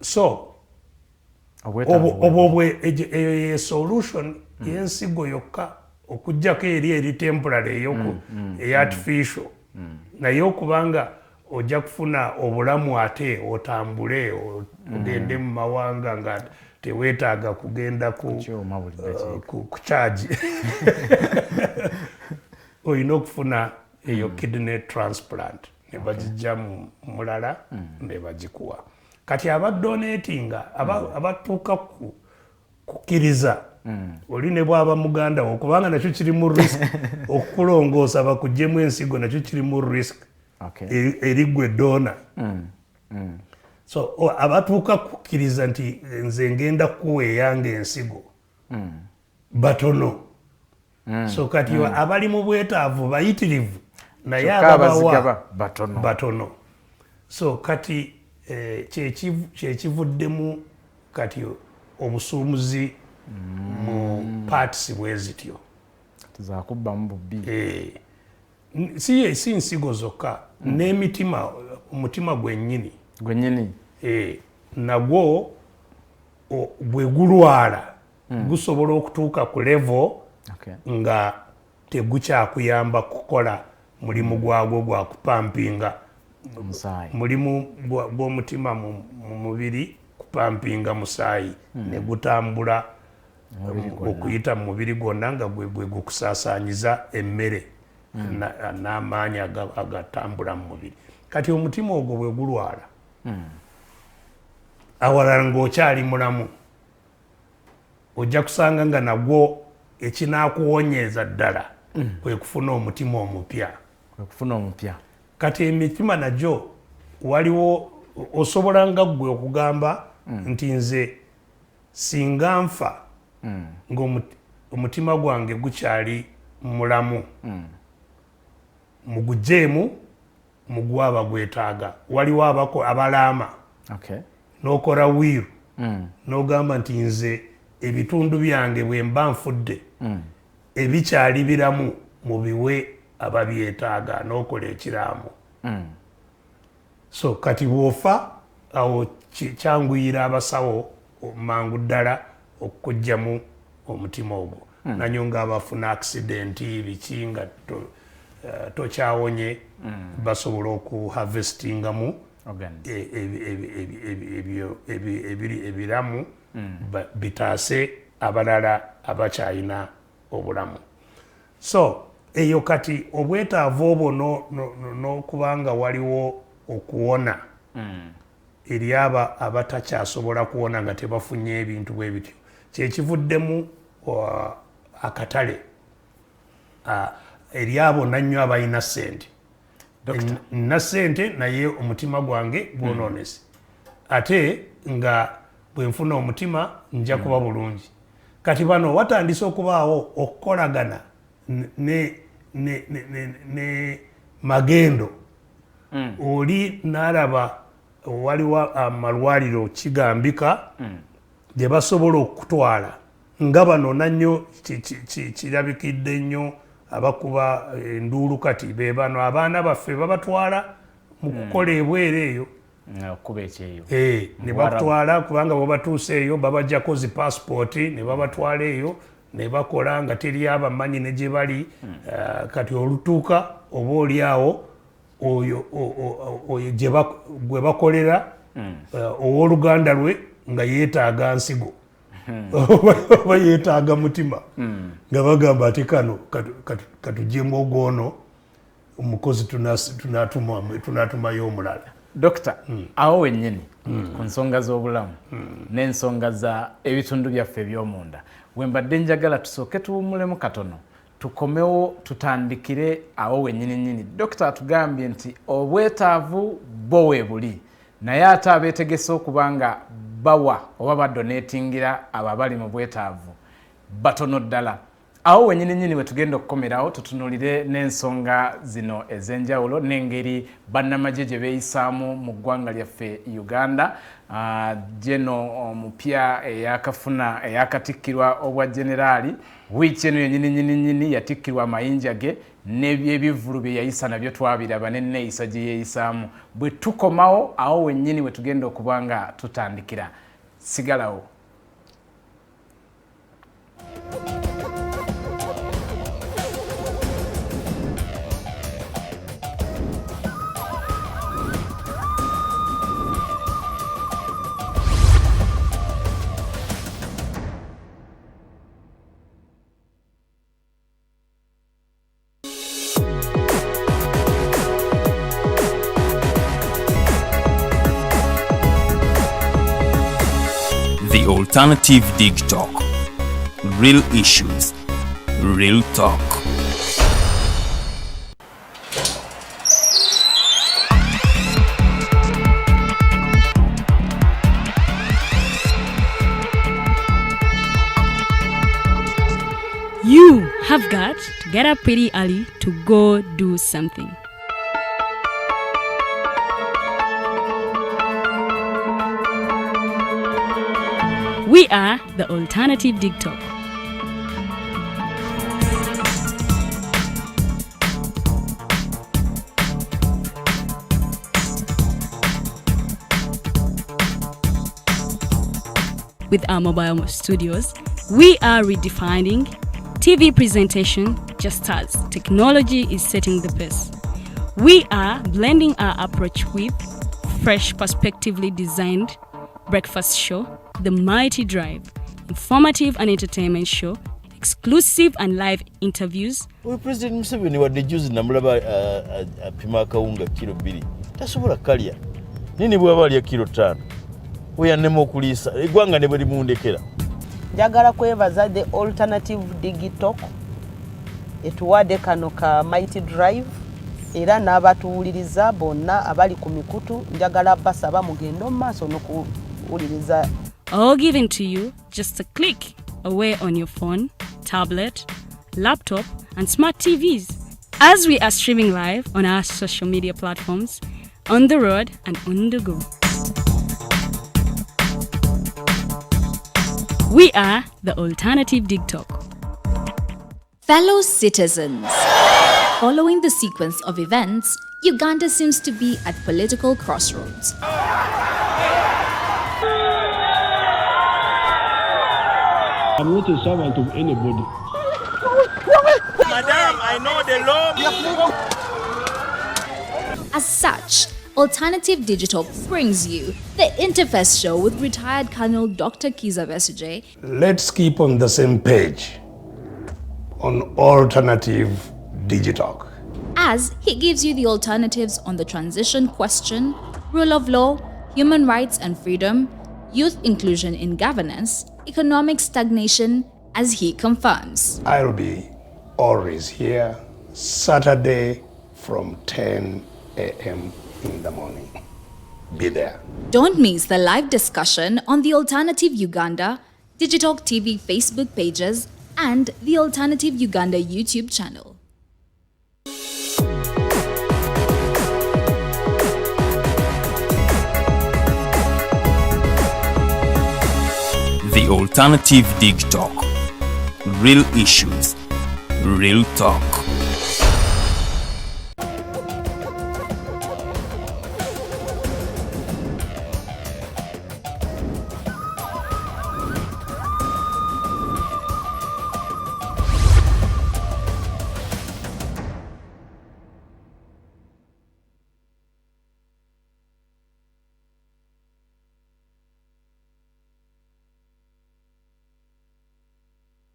so obwo eyo ye solution y'ensigo yokka okuggyako eri temporary eya artificial naye okubanga ojja kufuna obulamu ate otambule ogende mu mawanga nga teweetaaga kugenda ku charge olina okufuna eyo kidney transplant ne bagijja mulala ne bagikuwa. Kati abadonatinga abatuuka kukkiriza oli ne bwaba muganda wo kubanga nakyo kiri mu risk okukulongoosa bakugyemu ensigo nakyo kiri mu risk eri gwe dona. So abatuuka kukkiriza nti nze ngenda kukuwa eyange ensigo batono. So kati abali mu bwetaavu bayitirivu naye ababawa batono. So kati kyekivuddemu kati obusuumuzi mu parts bwe zityo zakubbamu bubbi. si nsigo zokka n'emitima omutima gwennyini nagwo bwe gulwala gusobola okutuuka ku level nga tegukyakuyamba kukola mulimu gwagwo gwa kupampinga mulimu gw'omutima mu mubiri kupampinga musaayi ne gutambula okuyita mu mubiri gwonna nga gwe gukusaasaanyiza emmere n'amaanyi agatambula mu mubiri. Kati omutima ogwo bwe gulwala awalala ng'okyali mulamu ojja kusanga nga nagwo ekinaakuwonyeeza ddala kwe kufuna omutima omupya. Kati emitima nagyo waliwo osobola nga ggwe okugamba nti nze singa nfa ng'omutima gwange gukyali mulamu mugujeemu mugwaba gwetaaga. Waliwo abalaama n'okola wiiru n'ogamba nti nze ebitundu byange bwe mba nfudde ebikyali biramu mubiwe ababyetaaga n'okola ekiraamu. So kati bw'ofa awo kyanguyira abasawo mangu ddala okugyamu omutima ogwo. Nanyo ng'abafuna accidenti biki nga tokyawonye basobola okuharvestingamu ebiramu bitaase abalala abakyalina obulamu. So eyo kati obwetaavu obwo n'okubanga waliwo okuwona eri abatakyasobola kuwona nga tebafunye ebintu bwe bityo kyekivuddemu akatale eri abo nannyo abalina ssente. Nina ssente naye omutima gwange gwonoonese ate nga bwe nfuna omutima nja kuba bulungi. Kati bano watandise okubaawo okukolagana ne magendo. Oli n'alaba waliwo amalwaliro kigambika gye basobola okutwala nga bano nannyo kirabikidde nnyo abakuba enduulu kati be bano abaana baffe babatwala mu kukola ebweru eyo ne batwala kubanga bwebatuuse eyo babajjako zi paasipooti ne babatwala eyo ne bakola nga teri abamanyi ne gye bali. Kati olutuuka oba oli awo oyo gwe bakolera ow'oluganda lwe nga yeetaaga nsigo oba yeetaaga mutima nga bagamba ati kano katuggyemu ogwono omukozi tunatumayo omulala. Dokita, awo wennyini ku nsonga z'obulamu n'ensonga za ebitundu byaffe eby'omunda bwe mbadde njagala tusooke tuwummulemu katono tukomewo tutandikire awo wennyini. Dokita atugambye nti obwetaavu bo weebuli naye ate abeetegese okuba nga bawa oba badonetingira abo abali mu bwetaavu batono ddala. Awo wennyini we tugenda okukomerawo tutunulire n'ensonga zino ez'enjawulo n'engeri bannamagye gye beeyisaamu mu ggwanga lyaffe Uganda. Jeno omupya eyakafuna eyakatikkirwa obwa generaali wiiki eno yennyini yatikkirwa amayinja ge n'ebyebivvulu bye yayisa nabyo twabiraba n'enneeyisa gye yeeyisaamu. Bwe tukomawo awo wennyini we tugenda okuba nga tutandikira. Sigalawo. The Alternative Digitalk. Real issues, real talk. You have got to get up pretty early to go do something. We are the Alternative Digitalk. with our mobile studios, we are redefining TV presentation just as technology is setting the pace. We are blending our approach with fresh, perspectively designed breakfast show, The Mighty Drive, informative and entertainment show, exclusive and live interviews. President Museveni wadde juzi namulaba apima akawunga kilo 2 tasobola kalya nini bwaba alya kilo 5 oyannema okuliisa eggwanga ne bwe limundekera. Njagala kwebaza the alternative Digitalk etuwadde kano ka Mighty Drive era n'abatuwuliriza bonna abali ku mikutu njagala basaba mugendo mu maaso n'okuwuliriza. All given to you just a click away on your phone, tablet, laptop, and smart TVs. As we are streaming live on our social media platforms, on the road and on the go. We are the Alternative Digitalk. Fellow citizens, following the sequence of events, Uganda seems to be at political crossroads. I'm not a servant of anybody. Madam, I know the law. As such, Alternative Digital brings you the Interface Show with retired Colonel Dr. Kizza Besigye. Let's keep on the same page on Alternative Digitalk, As he gives you the alternatives on the transition question, rule of law, human rights and freedom, youth inclusion in governance, economic stagnation, as he confirms. I'll be always here Saturday from 10 a.m. in the morning. Be there. Don't miss the live discussion on the Alternative Uganda, Digitalk TV Facebook pages, and the Alternative Uganda YouTube channel. The Alternative Digitalk. Real issues, real talk.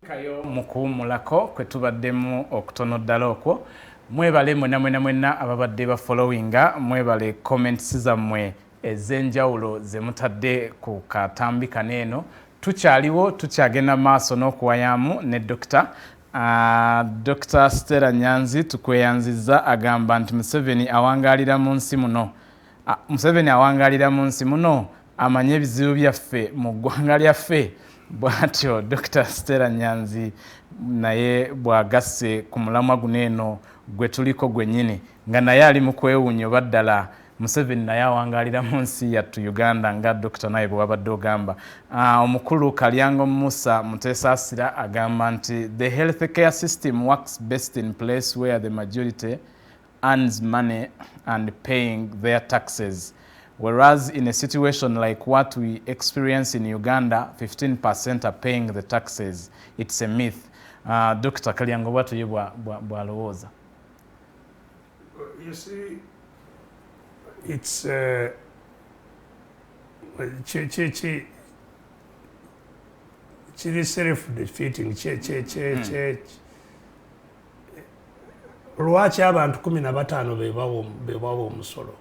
Kayo mukuwumulako kwe tubaddemu okutono ddala okwo mwebale mwena ababadde ba followinga mwebale comments zammwe ez'enjawulo ze mutadde ku katambi kaneeno tukyaliwo tukyagenda maaso n'okuwayaamu ne Dr. Stella Nyanzi tukweyanzizza agamba nti Museveni awangaalira mu nsi muno amanye ebizibu byaffe mu ggwanga lyaffe. Bwatyo Dr. Stella Nyanzi naye bwagasse ku mulamwa guneeno gwe tuliko gwennyini nga naye ali mu kwewuunya oba ddala Museveni naye awangaalira mu nsi yattu Uganda nga Dr. naye bwe wabadde ogamba. Omukulu Kalyango Musa Mutesaasira agamba nti the health care system works best in place where the majority earns money and paying their taxes. Whereas in a situation like what we experience in Uganda, 15% are paying the taxes. It's a myth. Dr. Kalyango, what do you bwalowooza? You see, it's self-defeating. Lwaki abantu 15 bebawa omusolo?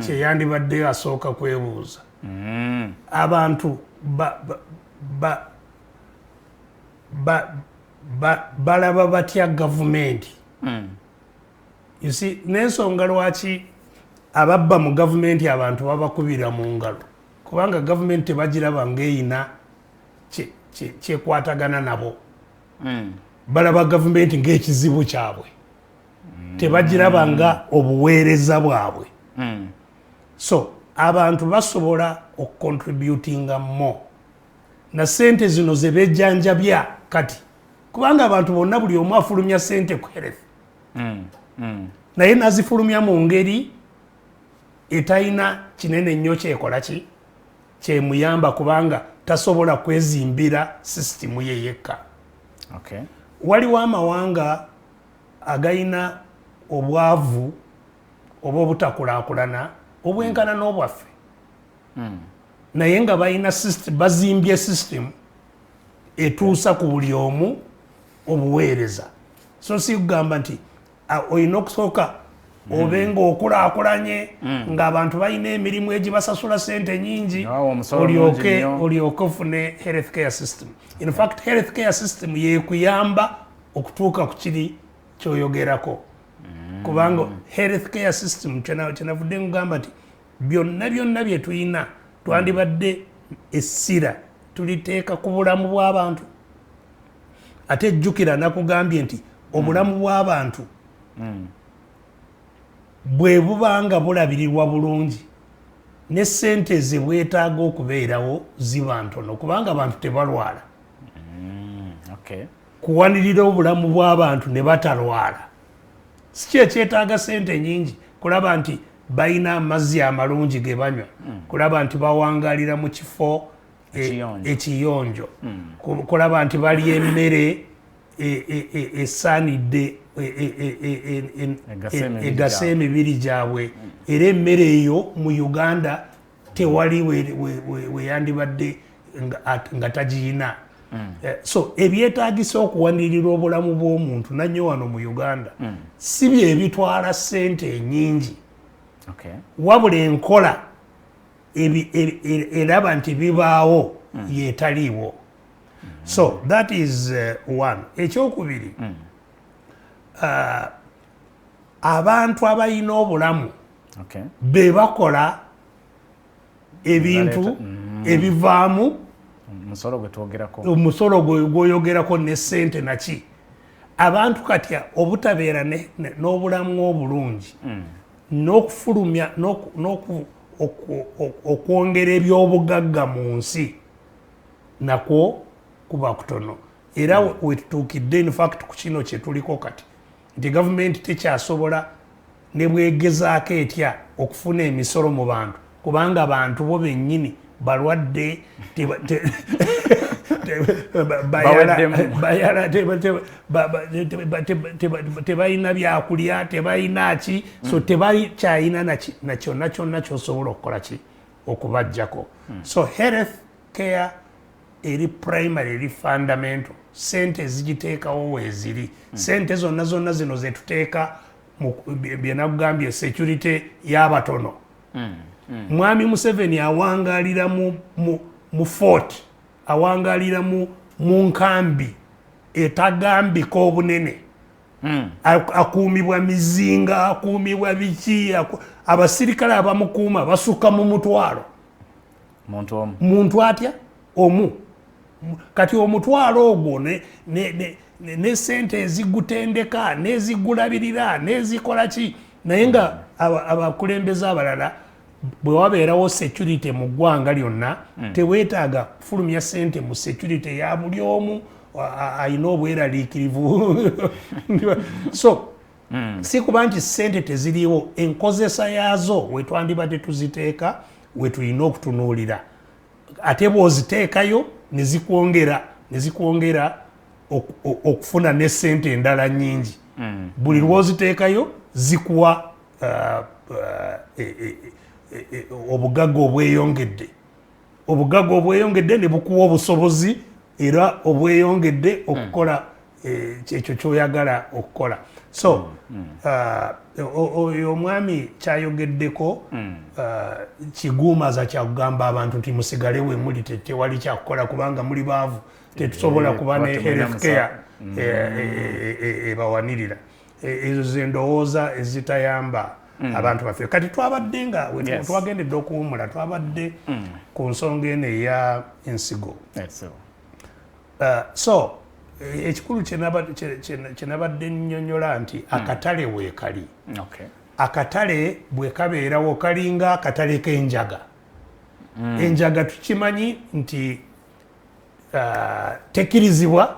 Kyeyandibadde asooka kwebuuza. Abantu balaba batya gavumenti. You see, n'ensonga lwaki ababba mu gavumenti abantu babakubira mu ngalo kubanga gavumenti tebagiraba ng'eyina kyekwatagana nabo. Balaba gavumenti ng'ekizibu kyabwe, tebagiraba nga obuweereza bwabwe. So abantu basobola okucontributinga mo na sente zino ze bejjanjabya kati kubanga abantu bonna buli omu afulumya sente ku health. Naye nazifulumya mu ngeri etayina kinene nnyo kyekola ki kyemuyamba kubanga tasobola kwezimbira system ye yekka. Okay. Waliwo amawanga agayina obwavu oba obutakulaakulana obwenkana n'obwaffe. Naye nga bayina system, bazimbye system etuusa ku buli omu obuweereza. So si kugamba nti olina okusooka obe ng'okulaakulanye ng'abantu balina emirimu egibasasula sente nyingi olyoke ofune health care system. In fact health care system yekuyamba okutuuka ku kiri kyoyogerako. Kubanga health care system kyenavudde ngamba nti byonna bye tulina twandibadde essira tuliteeka ku bulamu bw'abantu. Ate ejjukira nakugambye nti obulamu bw'abantu bwe bubanga bulabirirwa bulungi ne ssente ze bwetaaga okubeerawo ziba ntono kubanga abantu tebalwala. Kuwanirira obulamu bw'abantu ne batalwala si kye kyetaaga ssente nyingi. Kulaba nti balina amazzi amalungi ge banywa, kulaba nti bawangalira mu kifo ekiyonjo, kulaba nti balya emmere esaanidde egasa emibiri gyabwe. Era emmere eyo mu Uganda tewali weyandibadde nga tagiyina. So ebyetaagisa okuwanirira obulamu bw'omuntu nannyo wano mu Uganda si bye bitwala ssente ennyingi, wabula enkola eraba nti bibaawo yeetaliiwo. So that is one. Ekyokubiri, abantu abalina obulamu be bakola ebintu ebivaamu omusolo gwoyogerako ne ssente naki. Abantu katya obutabeera n'obulamu obulungi n'okufulumya okwongera ebyobugagga mu nsi nakwo kuba kutono. Era wetutuukidde in fact ku kino kye tuliko kati nti gavumenti tekyasobola ne bwegezaako etya okufuna emisolo mu bantu kubanga abantu bo bennyini balwadde tebalina byakulya tebalina ki, so tebakyalina na kyonna kyonna kyosobola okukola ki okubajjako. So health care eri primary, eri fundamental. Sente zigiteekawo weeziri. Sente zonna zino zetuteeka byenakugambye security y'abatono. Mwami Museveni awangalira mu fort, awangalira mu nkambi etagambika obunene. Akuumibwa mizinga, akuumibwa biki, abasirikale abamukuuma basukka mu mutwalo. Muntu atya omu. Kati omutwalo ogwo ne sente ezigutendeka n'ezigulabirira n'ezikola ki, naye nga abakulembeze abalala bwe wabeerawo security mu ggwanga lyonna teweetaaga kufulumya sente mu security ya buli omu ayina obweraliikirivu. So si kuba nti sente teziriiwo, enkozesa yaazo wetwandibadde tuziteeka wetulina okutunuulira. Ate bw'oziteekayo ne zikwongera okufuna ne sente endala nnyingi. Buli lw'oziteekayo zikuwa obugagga obweyongedde. Obugagga obweyongedde ne bukuwa obusobozi era obweyongedde okukola ekyo kyoyagala okukola. So oyo omwami kyayogeddeko kiguumaza kyakugamba abantu nti musigale we muli tewali kyakukola kubanga muli baavu tetusobola kuba ne health care ebawanirira. Ezo ze ndowooza ezitayamba abantu baffe. Kati twabadde nga twagendedde okuwumula, twabadde ku nsonga eno eya ensigo. So ekikulu kyenabadde nnyonnyola nti akatale weekali. Akatale bwe kabeerawo kalinga akatale k'enjaga. Enjaga tukimanyi nti tekirizibwa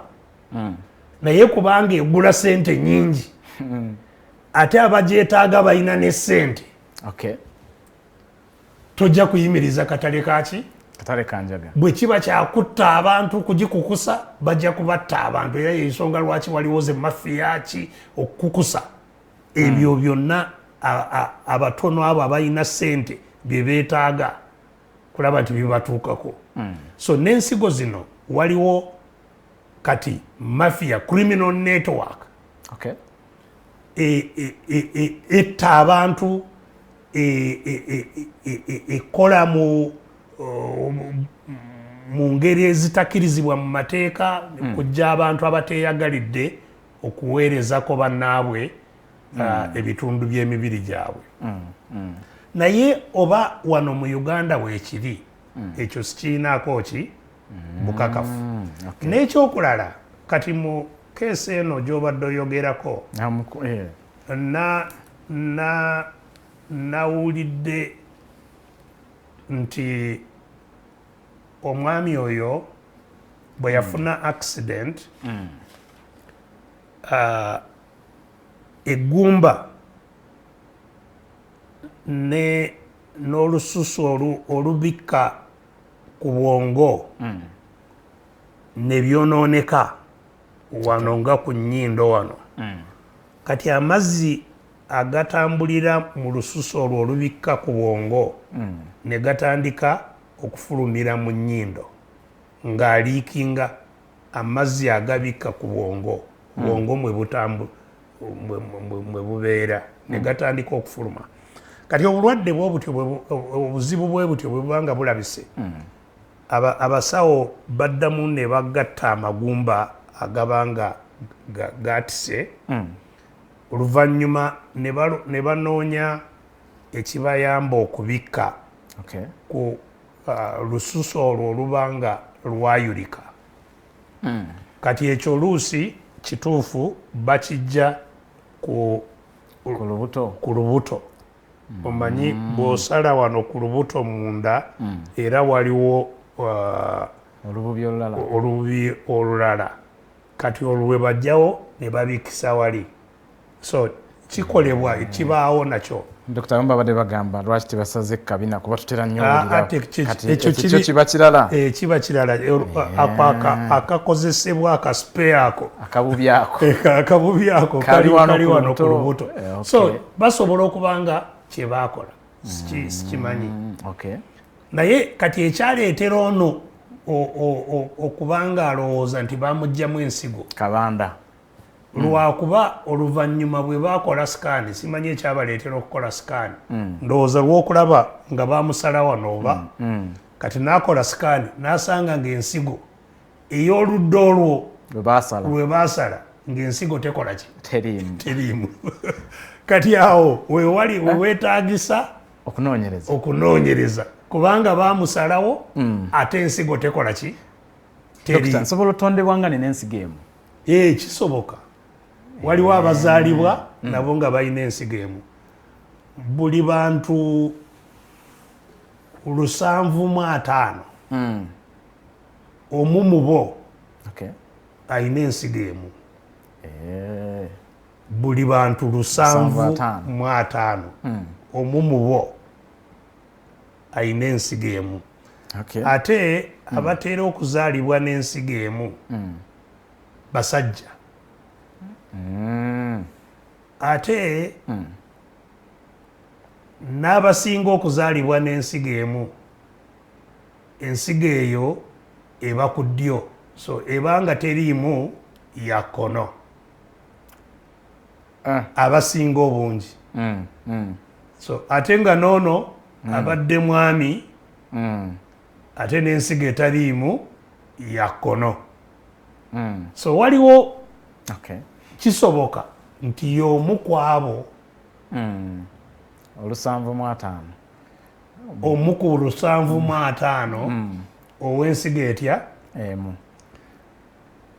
naye kubanga egula sente nyingi ate abagyetaaga balina ne sente tojja kuyimiriza katale kaki katale kanjaga bwe kiba kyakutta abantu kugikukusa bajja kubatta abantu era ensonga lwaki waliwo ze mafiya ki okukukusa ebyo byonna abatono abo abalina ssente bye beetaaga kulaba nti bibatuukako so n'ensigo zino waliwo kati mafia criminal network etta abantu ekola mu ngeri ezitakkirizibwa mu mateeka kujja abantu abateeyagalidde okuweerezako bannaabwe ebitundu by'emibiri gyabwe naye oba wano mu Uganda weekiri ekyo sikiinaako ki bukakafu n'ekyokulala kati mu keesi eno gy'obadde oyogerako nawulidde nti omwami oyo bwe yafuna accident eggumba n'olususu olubikka ku bwongo ne byonooneka wano nga ku nnyindo wano kati amazzi agatambulira mu lususu olwo olubikka ku bwongo ne gatandika okufulumira mu nnyindo ng'aliikinga amazzi agabikka ku bwongo mwe bubeera ne gatandika okufuluma kati obulwadde bwobutyo obuzibu bwe butyo bwe bubanga bulabise abasawo baddamu ne bagatta amagumba agabanga gatise oluvannyuma ne banoonya ekibayamba okubikka ku lususu olwo olubanga lwayulika kati ekyo oluusi kituufu bakijja ku lubuto omanyi bw'osala wano ku lubuto munda era waliwo olububi olulala kati olwo lwe bajjawo ne babikisa wali so kikolebwa kibaawo nakyo Dr. Yomba badde bagamba lwaki tebasaze kabina kuba tutera nnyo ekyo kiba kirala kiba kirala akakozesebwa akaspare ako akabubi ako kali wano ku lubuto so basobola okubanga kye baakola sikimanyi naye kati ekyaleetera ono okubanga alowooza nti bamuggyamu ensigo kabanda lwakuba oluvannyuma bwe baakola sikaani simanyi ekyabaleetera okukola sikaani ndowooza lw'okulaba nga baamusala wano oba kati n'akola sikaani n'asanga ng'ensigo ey'oludda olwo lwe baasala ng'ensigo tekola ki teriimu kati awo wewali weweetaagisa okunoonyereza kubanga baamusalawo ate ensigo tekola ki nsobola otondebwa nga nina ensigo emu kisoboka waliwo abazaalibwa nabo nga balina ensigo emu buli bantu 750 omu mu bo alina ensigo emu buli bantu 750 omu mu bo alina ensigo emu ate abatera okuzaalibwa n'ensigo emu basajja ate n'abasinga okuzaalibwa n'ensigo emu ensigo eyo eba ku ddyo so ebanga teriimu ya kkono abasinga obungi so ate nga noono abadde mwami ate n'ensigo etaliimu ya kkono so waliwo kisoboka nti y'omu ku abo 750 omu ku 750 ow'ensigo etya emu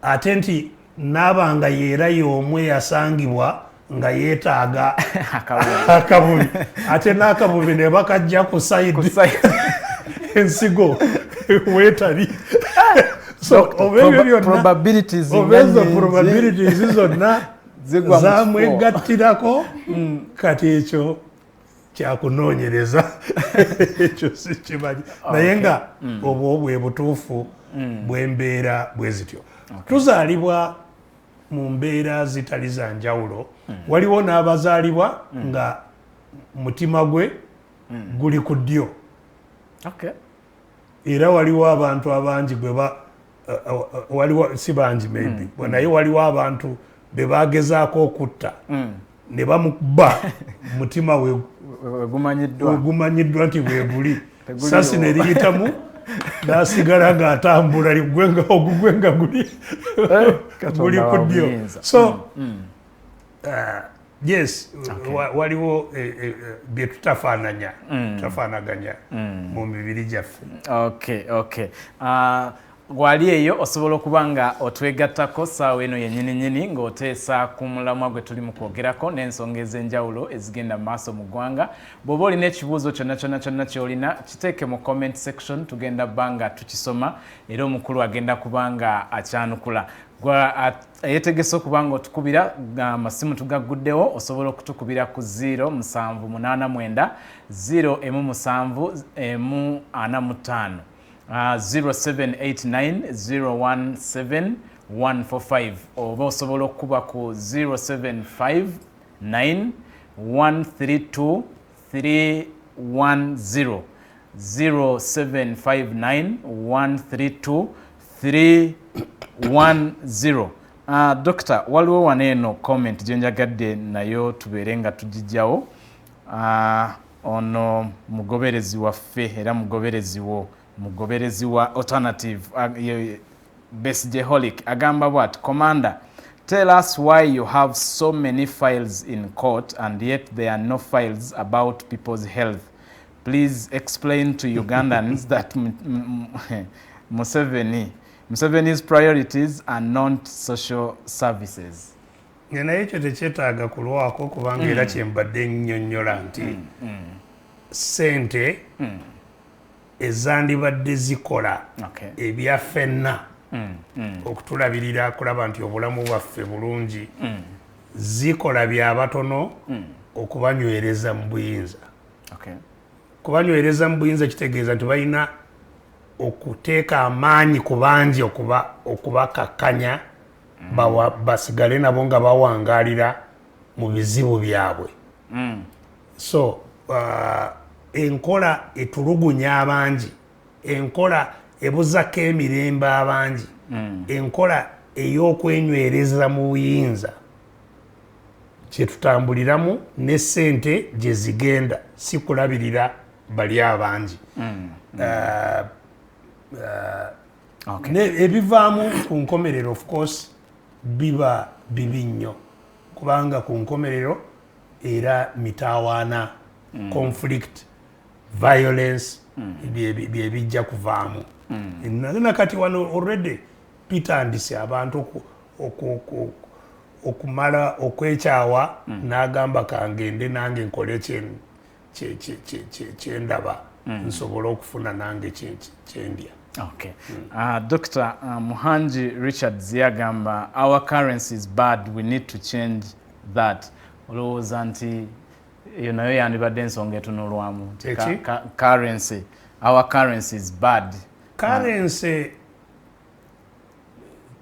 ate nti n'abanga yeera y'omu eyasangibwa nga yeetaaga akabubi ate n'akabubi ne bakajja ku sayidi ensigo weetali so obebyo byonna probabilities zonna zamwegattirako kati ekyo kyakunoonyereza ekyo sikimanyi naye nga obwo bwe butuufu bw'embeera bwe zityo tuzaalibwa mu mbeera zitali za njawulo waliwo n'abazaalibwa nga mutima gwe guli ku ddyo era waliwo abantu abangi waliwo si bangi maybe naye waliwo abantu be bagezaako okutta ne bamukuba mutima wegumanyiddwa nti bweguli sasi ne liyitamu n'asigala ng'atambula ogugwenga guli ku ddyo so yes waliwo bye tutafaanaganya mu mibiri gyaffe gwali eyo osobola okuba nga otwegattako saawa eno yennyininyini ng'oteesa ku mulamwa gwe tuli mu kwogerako n'ensonga ez'enjawulo ezigenda mu maaso mu ggwanga bw'oba olina ekibuuzo kyonna ky'olina kiteeke mu comment section tugenda bbanga tukisoma era omukulu agenda kuba nga akyanukula yetegese okuba nga otukubira amasimu tugagguddewo osobola okutukubira ku 0789 01745 0789017145 oba osobola okuba ku 0759132310 0759132310 Dokita waliwo waneeno comment gyenjagadde nayo tubeere nga tugijjawo ono mugoberezi waffe era mugoberezi wa alternative Besigye Holic agamba bw'ati Commander, tell us why you have so many files in court and yet there are no files about people's health. Please explain to Ugandans that Museveni's priorities are not social services. Naye ekyo tekyetaaga kulwako kubanga era kyembadde nnyonnyola nti ssente ezandibadde zikola ebyaffenna okutulabirira kulaba nti obulamu bwaffe bulungi zikola byabatono okubanywereza mu buyinza. Kubanywereza mu buyinza kitegeeza nti balina okuteeka amaanyi ku bangi okubakakkanya basigale nabo nga bawangaalira mu bizibu byabwe. So enkola etulugunya abangi, enkola ebuzako emirembe abangi, enkola ey'okwenywereza mu buyinza kyetutambuliramu ne ssente gye zigenda si kulabirira bali abangi. Ebivaamu ku nkomerero of course biba bibi nnyo kubanga ku nkomerero era mitaawaana conflict violence byebijja kuvaamu. Nakati wano already pitandise abantu okumala okwekyawa n'agamba kangende nange nkole kyendaba nsobola okufuna nange kyendya. Dr. Muhanji Richard Ziagamba, our currency is bad, we need to change that. Olowooza nti nayo yandibadde ensonga etunulwamu currency, our currency is bad. Currency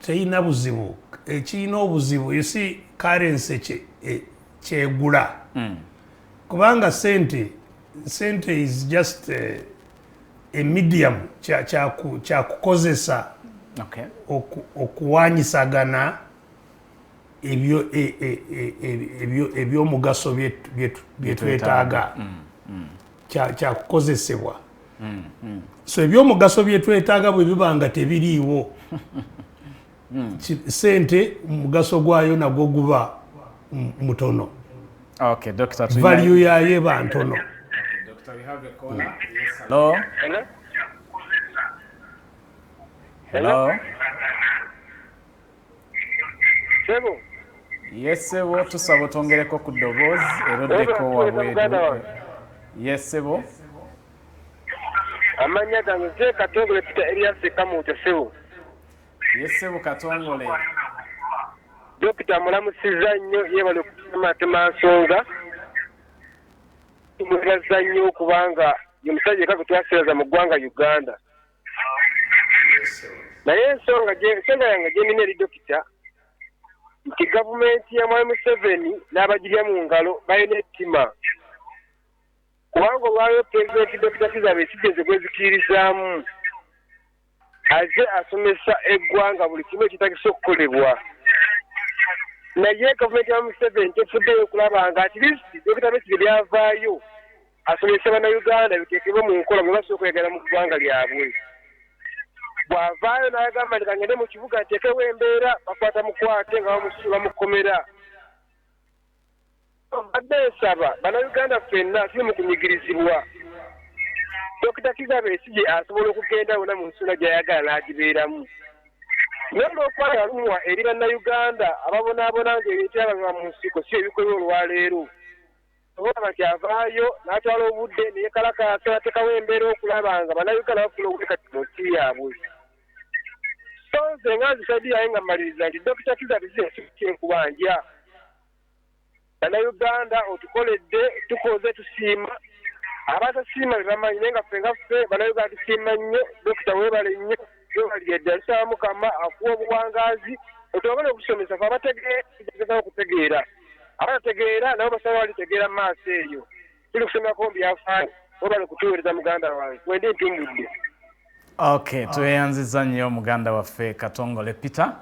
teyina buzibu, ekiyina obuzibu you see currency kyegula kubanga sente is just a medium kyakukozesa okuwanyisagana ebyomugaso byetwetaaga kyakukozesebwa. So ebyomugaso byetwetaaga bwe bibanga tebiriiwo sente mugaso gwayo nagwo guba mutono. Value yayo eba ntono. Hello? Hello? Sebo? Yes, Sebo, tusaba otongereko ku ddoboozi eroddeko wabweru. Yes, Sebo? Amanya gange nze Katongole Peter Elias Kamuto Sebo. Yes, Sebo Katongole. Dokita mulamusiza nnyo yeebale okutematema nsonga tumwebaza nnyo kubanga ye musajja kako twaseeraza mu ggwanga Uganda. Naye ensonga yange gye nina eri dokita nti gavumenti ya Mwami Museveni n'abagirya mu ngalo balina ettima. Kubanga olwaliwo pulezidenti Dokita Kizza Besigye gwezikirizaamu aze asomesa eggwanga buli kimu ekitagisa okukolebwa. Naye gavumenti ya Museveni tefuddeyo okulaba nga at least Dokita Besigye byavaayo asomesa bannayuganda biteekebwe mu nkola bwe basobola okweyagala mu ggwanga lyabwe. Bw'avaayo n'agamba nti kangende mu kibuga nteekewo embeera bakwata mukwate nga bamukomera. Mbadde nsaba bannayuganda ffenna tuli mu kunyigirizibwa. Dokita Kizza Besigye asobola okugenda wonna mu nsonga gy'ayagala n'agibeeramu. Naye olw'okwagala lumwa eri bannayuganda ababonaabona ng'ebintu byabanga mu nsiko si ebikolwa olwaleero. Olaba nti avaayo n'atwala obudde ne yeekalakaasa n'ateekawo embeera okulaba nga bannayuganda bafuna obwekati mu nsi yaabwe. So nze nga nzisaidiyayo nga mmaliriza nti Dokita Kizza Besigye yasukka enkubanja. Bannayuganda otukoledde tukoze tusiima. Abatasiima be bamanyi naye nga ffe bannayuganda tusiima nnyo. Dokita weebale nnyo weebalire ddala tusaba Mukama akuwa obuwangaazi otwagala okusomesa fe abategeera tugezaho okutegeera. Abatategeera nabo basaba balitegeera mu maaso eyo. Tuli kusomako mu byafaayo weebale kutuweereza muganda wange wende ntumbudde. Okay, tweyanziza nnyo muganda waffe Katongole Peter.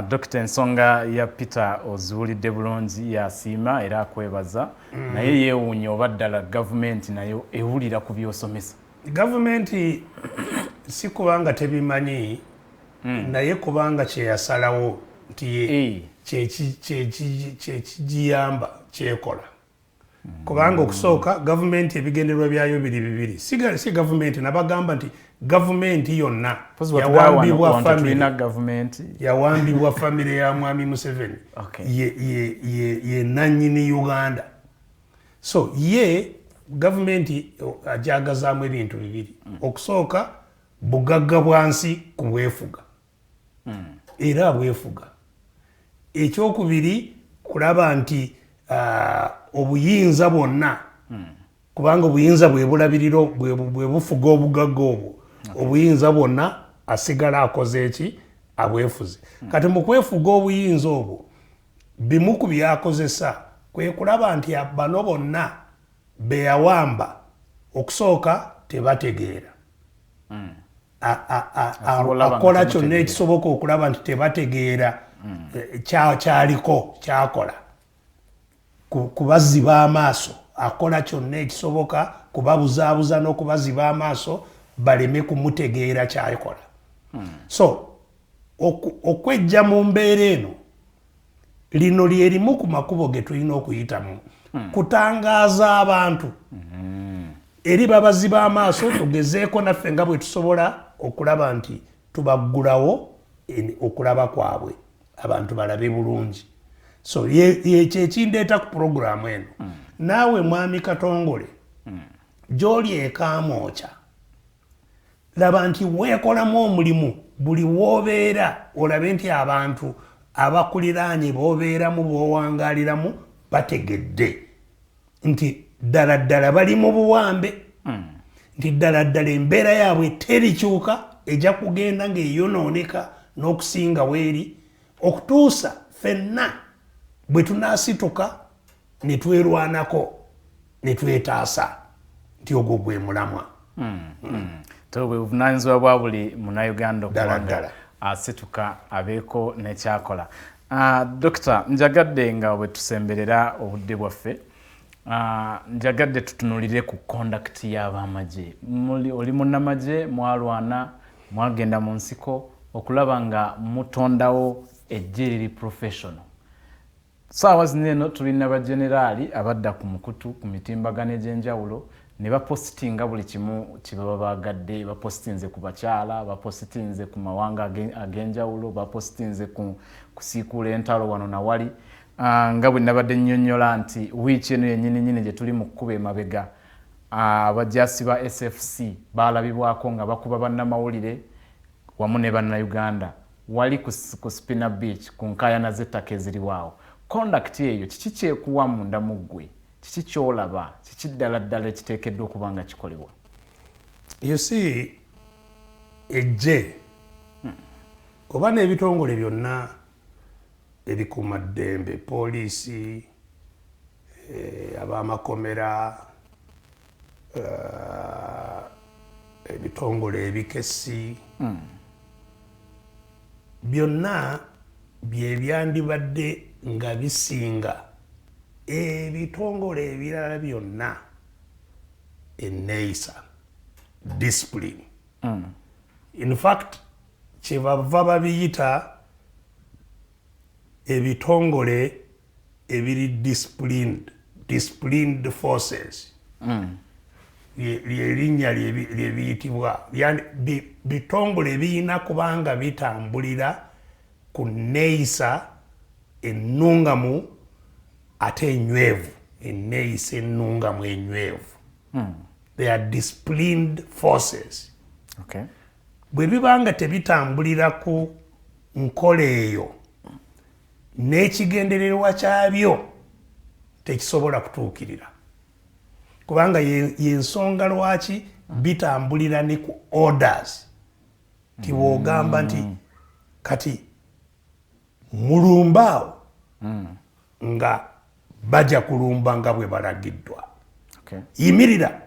Dokita ensonga ya Peter ozuulidde bulungi yasiima era akwebaza naye yeewuunya oba ddala gavumenti nayo ewulira ku byosomesa. Gavumenti si kubanga tebimanyi naye kubanga kyeyasalawo nti kyekigiyamba kyekola. Kubanga okusooka gavumenti ebigendererwa byayo bibiri. Si gavumenti nabagamba nti gavumenti yonna yawambibwa famile ya Mwami Museveni ye nannyini Uganda. So ye gavumenti ajagazaamu ebintu bibiri. Okusooka bugagga bwansi ku bwefuga era bwefuga. Ekyokubiri kulaba nti obuyinza bwonna kubanga obuyinza bwe bulabiriro bwe bufuga obugagga obwo obuyinza bwonna asigala akoze eki abwefuze. Kati mu kwefuga obuyinza obwo bimu ku byakozesa kwe kulaba nti bano bonna beyawamba okusooka tebategeera. Akola kyonna ekisoboka okulaba nti tebategeera kyaliko kyakola kubaziba amaaso. Akola kyonna ekisoboka kubabuzaabuza n'okubaziba amaaso baleme kumutegeera ky'akola. So okwejja mu mbeera eno lino lyerimu ku makubo ge tulina okuyitamu kutangaaza abantu eri babaziba amaaso tugezeeko naffe nga bwe tusobola okulaba nti tubaggulawo okulaba kwabwe abantu balabe bulungi. So kyekindeeta ku puroguramu eno naawe mwami Katongole gy'oli ekaamookya laba nti weekolamu omulimu buli w'obeera olabe nti abantu abakuliraanye b'obeeramu b'owangaaliramu bategedde nti ddala ddala bali mu buwambe nti ddala ddala embeera yaabwe terikyuka ejja kugenda ng'eyonooneka n'okusinga weeri okutuusa ffenna bwe tunaasituka ne twerwanako ne twetaasa nti ogwo gwe mulamwa. Bwe buvunaanyizibwa bwa buli munnayuganda okubanga asituka abeeko n'ekyakola. Dokita, njagadde nga bwe tusemberera obudde bwaffe njagadde tutunulire ku kondakiti y'abamagye. Oli munnamagye mwalwana mwagenda mu nsiko okulaba nga mutondawo eggye eriri professional. Saawa zino eno tulina bageneraali abadda ku mukutu ku mitimbagano egy'enjawulo ne bapositinga buli kimu kye baba baagadde. Bapositinze ku bakyala, bapositinze ku mawanga ag'enjawulo, bapositinze ku kusiikuula entalo wano na wali. Nga bwe nabadde nnyonnyola nti wiiki eno yennyini gye tuli mu kkuba emabega abajaasi ba SFC baalabibwako nga bakuba bannamawulire wamu ne bannayuganda wali ku Spina Beach ku nkaayana z'ettaka eziriwaawo. Kondakiti eyo kiki kyekuwa munda mu ggwe kiki kyolaba kiki ddala ekiteekeddwa okuba nga kikolebwa? You see, ejje oba n'ebitongole byonna ebikuumaddembe, poliisi, ab'amakomera, ebitongole ebikessi, byonna bye byandibadde nga bisinga ebitongole ebirala byonna enneeyisa, discipline. In fact, kyebava babiyita ebitongole ebiri disciplined forces. Lyerinnya lyebiyitibwa bitongole ebiyina kubanga bitambulira ku nneeyisa ennungamu ate enywevu, enneeyisa ennungamu enywevu. They are disciplined forces. Okay. Bwe bibanga tebitambulira ku nkola eyo n'ekigendererwa kyabyo tekisobola kutuukirira, kubanga yensonga lwaki bitambulira ne ku orders. Tiwoogamba nti kati mulumbaawo nga bajja kulumba nga bwe balagiddwa. Okay. Yimirira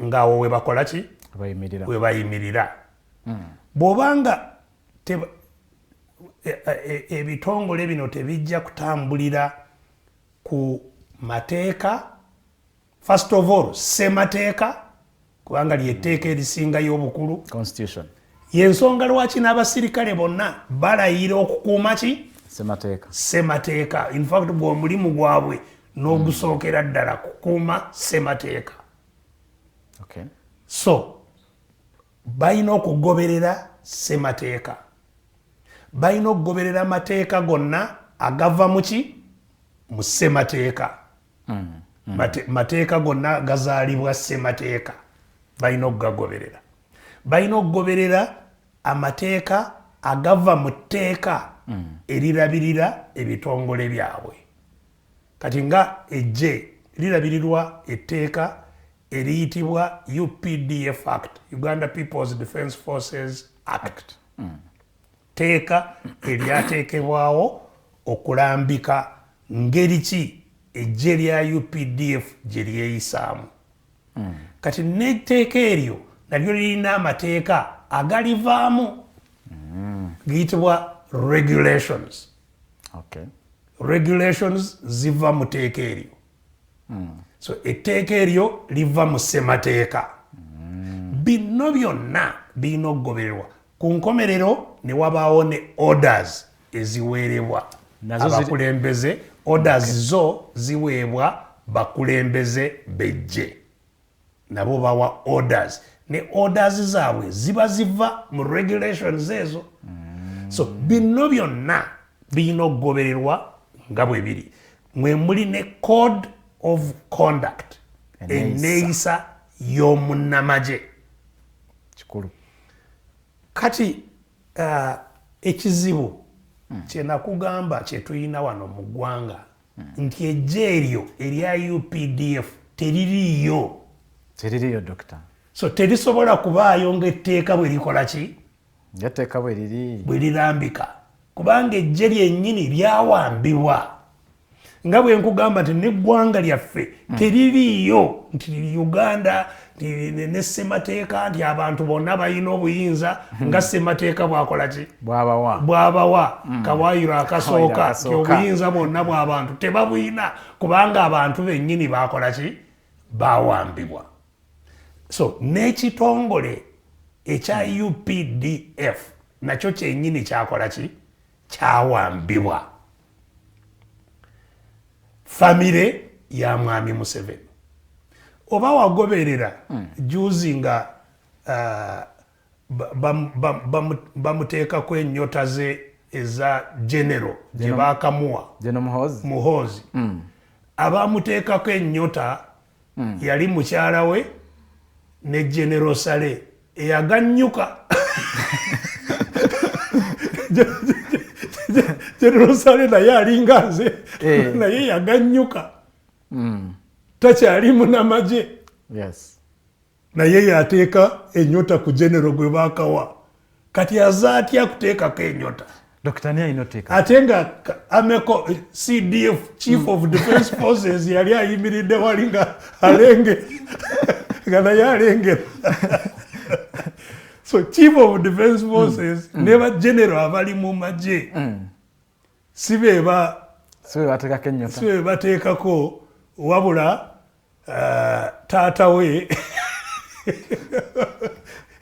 ngaawo we bakola ki? We bayimirira. Bw'obanga ebitongole bino tebijja kutambulira ku mateeka, first of all ssemateeka, kubanga lyetteeka erisingayo obukulu, Constitution. Yensonga lwaki n'abasirikale bonna balayira okukuuma ki? Ssemateeka. In fact bw'omulimu gwabwe n'ogusookera ddala kukuuma ssemateeka. Okay. So balina okugoberera ssemateeka, balina okugoberera amateeka gonna agava mu ki? Mu ssemateeka. Mateeka gonna gazaalibwa ssemateeka, balina okugagoberera. Balina okugoberera amateeka agava mu tteeka erirabirira ebitongole byabwe. Kati nga ejje lirabirirwa etteeka eriyitibwa UPDF Act, Uganda People's Defence Forces Act. Teeka eryateekebwawo okulambika ngeri ki ejje lya UPDF gye lyeyisaamu. Kati n'etteeka eryo nalyo lirina amateeka agalivaamu giyitibwa regulations. Okay. Regulations ziva mu teeka eryo. So etteeka eryo liva mu ssemateeka. Bino byonna birina okugobererwa. Ku nkomerero ne wabaawo ne orders eziweerebwa abakulembeze. Orders zo ziweebwa bakulembeze bejje, nabo bawa orders, ne orders zaabwe ziba ziva mu regulations ezo. So bino byonna birina okugobererwa nga bwe biri. Mwe muli ne code of conduct, enneeyisa y'omunnamagye. Kikulu. Kati ekizibu kye nakugamba kye tuyina wano mu ggwanga nti ejje eryo erya UPDF teririiyo. Teririiyo Doctor. So terisobola kubaayo ng'etteeka bwe likola ki? Etteeka bwe lirambika, kubanga ejje lyennyini lyawambibwa. Nga bwe nkugamba nti n'eggwanga lyaffe teririiyo nti Uganda ne ssemateeka nti abantu bonna balina obuyinza nga ssemateeka bwakola ki? Bwabawa kawaayiro akasooka nti obuyinza bwonna bw'abantu tebabuyina, kubanga abantu bennyini bakola ki? Bawambibwa. So n'ekitongole ekya UPDF nakyo kyennyini kyakola ki? Kyawambibwa. Famile ya mwami Museveni. Oba wagoberera juzi nga bamuteekako ennyota ze eza genero gye baakamuwa Muhoozi. Abamuteekako ennyota yali mukyala we ne Genero Sale eyaganyuka. Genero Sale naye alinga nze naye yaganyuka. takyali munamagye. Yes. Naye yateeka ennyota ku genero gwe baakawa. Kati aza atya kuteekako ennyota. Dr. Nia inoteeka. Ate nga ameko CDF Chief of Defence Forces yali ayimiridde wali nga alenge nga naye alengera. So Chief of Defence Forces ne ba general abali mu magye sibe bateekako wabula taata we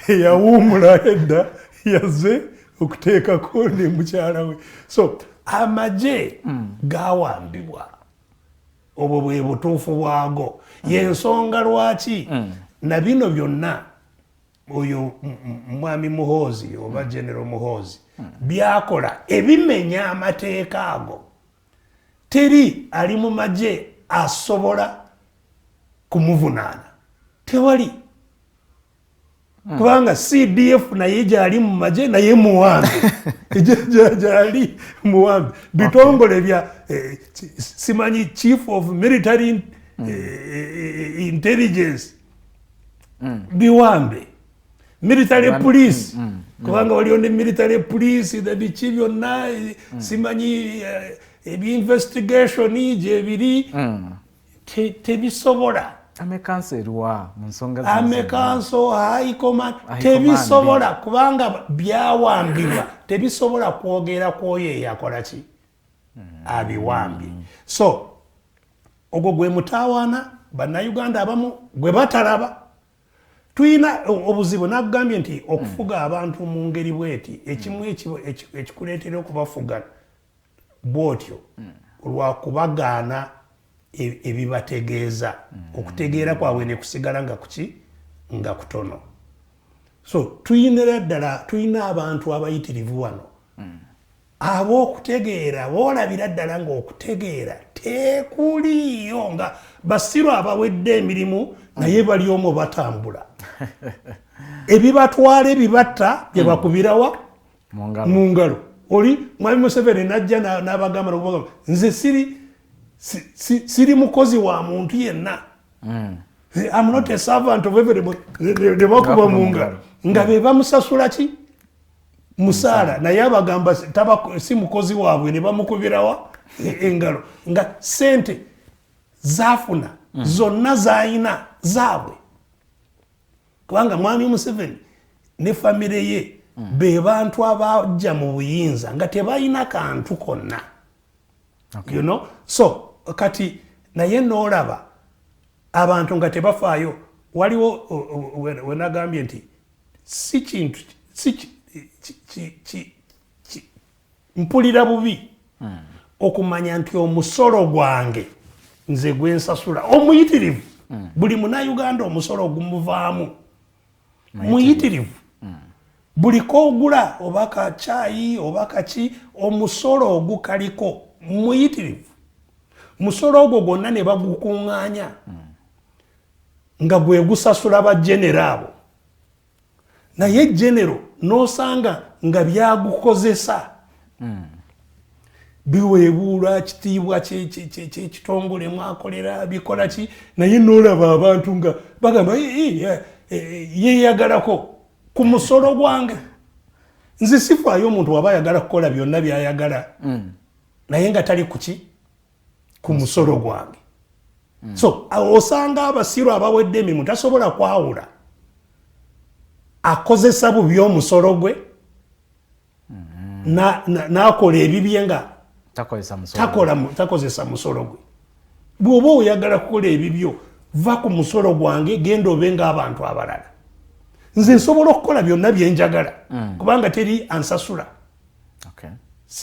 yawuumula edda yazze okuteekako ne mukyala we. So amagye gawambibwa obwo bwe butuufu bwago yensonga lwaki na bino byonna oyo mwami Muhoozi oba General Muhoozi byakola ebimenya amateeka ago. Teri ali mu magye asobola kumuvunaana, tewali. Kubanga CDF naye gyali mu magye naye muwambe gyali muwambe bitongole bya simanyi Chief of Military Intelligence biwambe military police kubanga waliyo ne military police biki byonna simanyi ebyinvestigation gye biri tebisobola. Amekanserwa mu nsonga amekanso high command tebisobola kubanga byawambibwa tebisobola kwogera kwoyo yakola ki abiwambye. So ogwo gwe mutawaana bannayuganda abamu gwe batalaba. Tuyina obuzibu nakugambye nti okufuga abantu mu ngeri bweti ekimu ekikuleetera okubafuga bwotyo lwakubagaana ebibategeeza okutegeera kwabwe ne kusigala nga kuki nga kutono. So tuyina abantu abayitirivu wano ab'okutegeera boolabira ddala ng'okutegeera tekuliyo nga basiro abawedde emirimu naye bali omwo batambula. Ebibatwala ebibatta bye bakubirawa mu ngalo. Oli mwami Museveni najja n'abagamba n'okubagamba nze siri mukozi wa muntu yenna. I'm not a servant of everybody. Ne bakuba mu ngalo nga be bamusasula ki musaala naye abagamba si mukozi waabwe ne bamukubirawa engalo nga sente zafuna zonna zayina zaabwe. Kubanga mwami Museveni ne famile ye be bantu abajja mu buyinza nga tebalina kantu konna. You know? So kati naye noolaba abantu nga tebafaayo. Waliwo wenagambye nti si kintu mpulira bubi okumanya nti omusolo gwange nze gwensasula omuyitirivu. Buli munnayuganda omusolo gumuvaamu muyitirivu. Buli koogula oba ka caayi oba kaki omusolo ogukaliko muyitirivu. Musolo ogwo gwonna ne bagukuŋŋaanya nga gwe gusasula bajenero abo. Naye genero n'osanga nga byagukozesa biweebuula kitiibwa ky'ekitongole mwakolera bikola ki naye n'olaba abantu nga bagamba yeeyagalako ku musolo gwange. Nze sifaayo omuntu waba ayagala kukola byonna by'ayagala naye nga tali kuki ku musolo gwange. So osanga abasiru abawedde emirimu tasobola kwawula akozesa bubi omusolo gwe n'akola ebibye nga takozesa musolo gwe. Bw'oba oyagala kukola ebibyo va ku musolo gwange genda obe ng'abantu abalala. Nze nsobola okukola byonna bye njagala kubanga teri ansasula.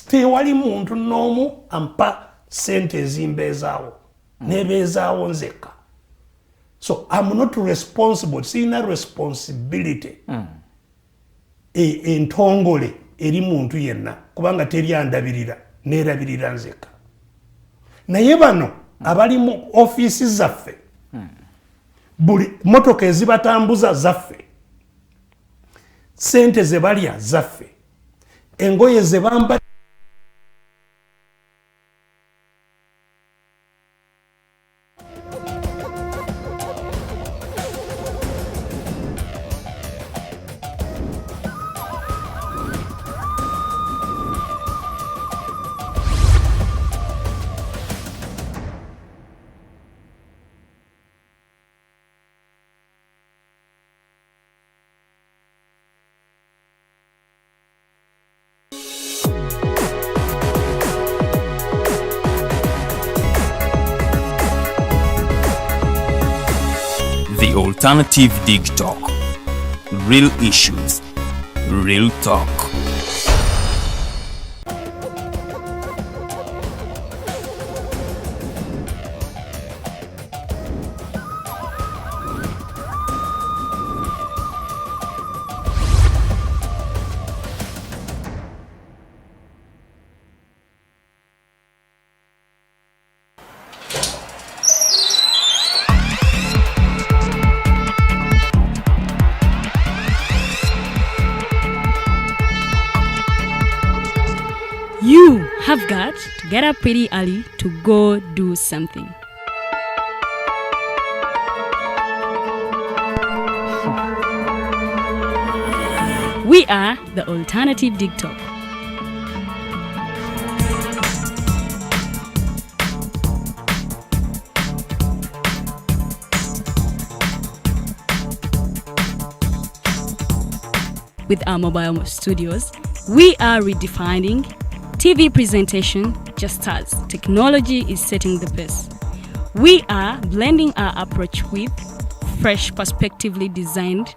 Tewali muntu n'omu ampa sente ezimbeezaawo nebeezaawo nzekka. So I'm not responsible. Sina responsibility entongole eri muntu yenna kubanga teri andabirira neerabirira nzekka. Naye bano abali mu ofiisi zaffe buli motoka ezibatambuza zaffe, sente ze balya zaffe, engoye ze bamba The Alternative Digitalk. Real issues, real talk. You have got to get up pretty early to go do something. We are the Alternative Digitalk. With our mobile studios, we are redefining TV presentation just as technology is setting the pace. We are blending our approach with fresh, perspectively designed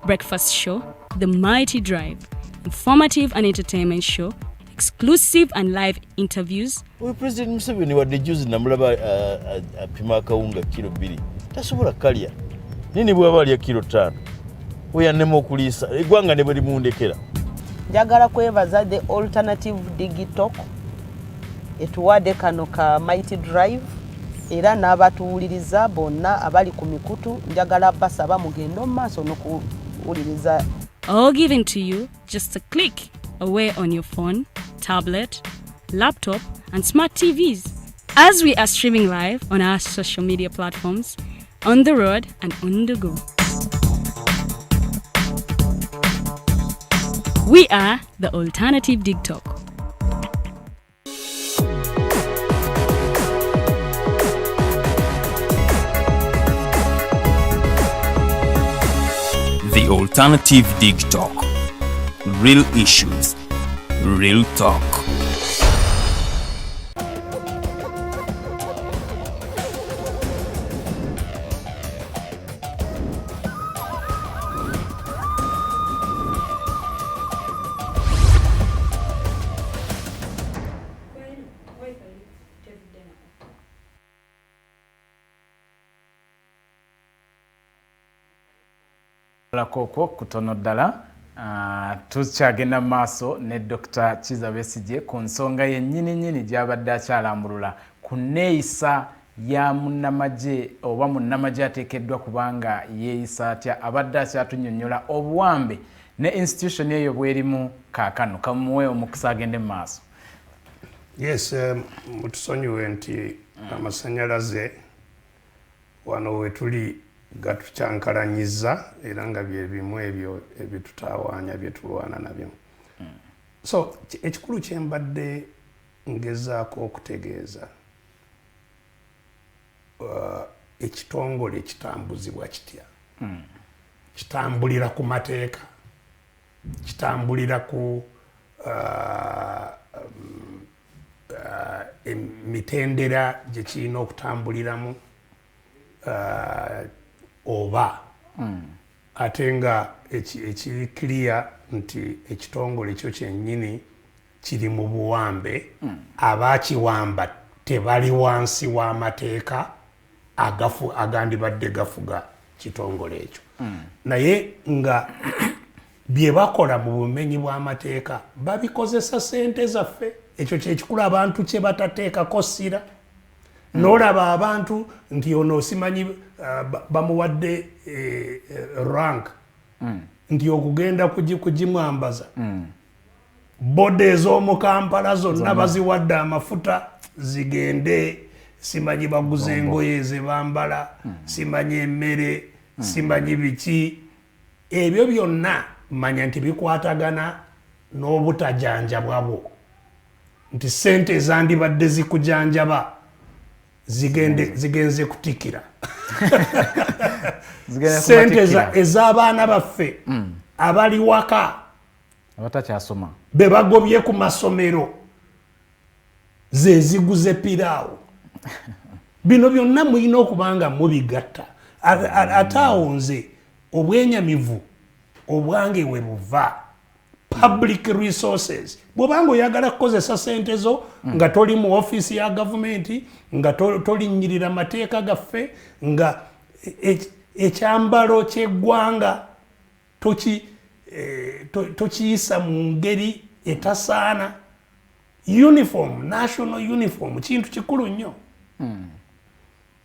breakfast show, The Mighty Drive, informative and entertainment show, exclusive and live interviews. President Museveni wadde juzi namulaba apima akawunga kilo 2 tasobola kalya nini bwaba alya kilo 5 oyannema okuliisa eggwanga ne bwe limundekera. Njagala kwebaza the Alternative Digitalk etuwadde kano ka Mighty Drive era n'abatuwuliriza bonna abali ku mikutu njagala basaba mugende mu maaso n'okuwuliriza. All given to you just a click away on your phone, tablet, laptop and smart TVs as we are streaming live on our social media platforms, on the road and on the go. We are the Alternative Digitalk. The Alternative Digitalk. Real issues, real talk. Koko kutono ddala tukyagenda maaso ne Dr. Kizza Besigye ku nsonga yennyini gy'abadde akyalambulula ku nneeyisa ya munnamagye oba munnamagye ateekeddwa kubanga yeeyisa atya abadde akyatunnyonnyola obuwambe ne institution eyo bwerimu kaakano kamuwe omukisa agende mu maaso. Yes, mutusonyiwe nti amasannyalaze wano we tuli gatukyankalanyiza era nga bye bimu ebyo ebitutawaanya bye tulwana nabyo. So ekikulu kye mbadde ngezaako okutegeeza ekitongole kitambuzibwa kitya. Kitambulira ku mateeka, kitambulira ku emitendera gye kirina okutambuliramu oba ate nga ekiri clear nti ekitongole ekyo kyennyini kiri mu buwambe abaakiwamba tebali wansi w'amateeka agandibadde gafuga kitongole ekyo. Naye nga bye bakola mu bumenyi bw'amateeka babikozesa ssente zaffe. Ekyo kyekikulu abantu kye batateekako ssira. N'olaba abantu nti ono simanyi bamuwadde rank nti okugenda kugimwambaza. Bode ez'omu Kampala zonna baziwadde amafuta zigende, simanyi baguze engoye ze bambala, simanyi emmere, simanyi biki. Ebyo byonna manya nti bikwatagana n'obutajanjabwa bwo. Nti ssente ezandibadde zikujanjaba zigenze kutikira. Ssente ez'abaana baffe abali waka abatakyasoma be bagobye ku masomero ze ziguze piraawo. Bino byonna mulina okuba nga mubigatta atawunze obwenyamivu obwange we buva public resources bwobanga oyagala kukozesa sente zo nga toli mu office ya gavumenti nga tolinnyirira mateeka gaffe nga ekyambalo ky'eggwanga tokiyisa mu ngeri etasaana. Uniform, national uniform kintu kikulu nnyo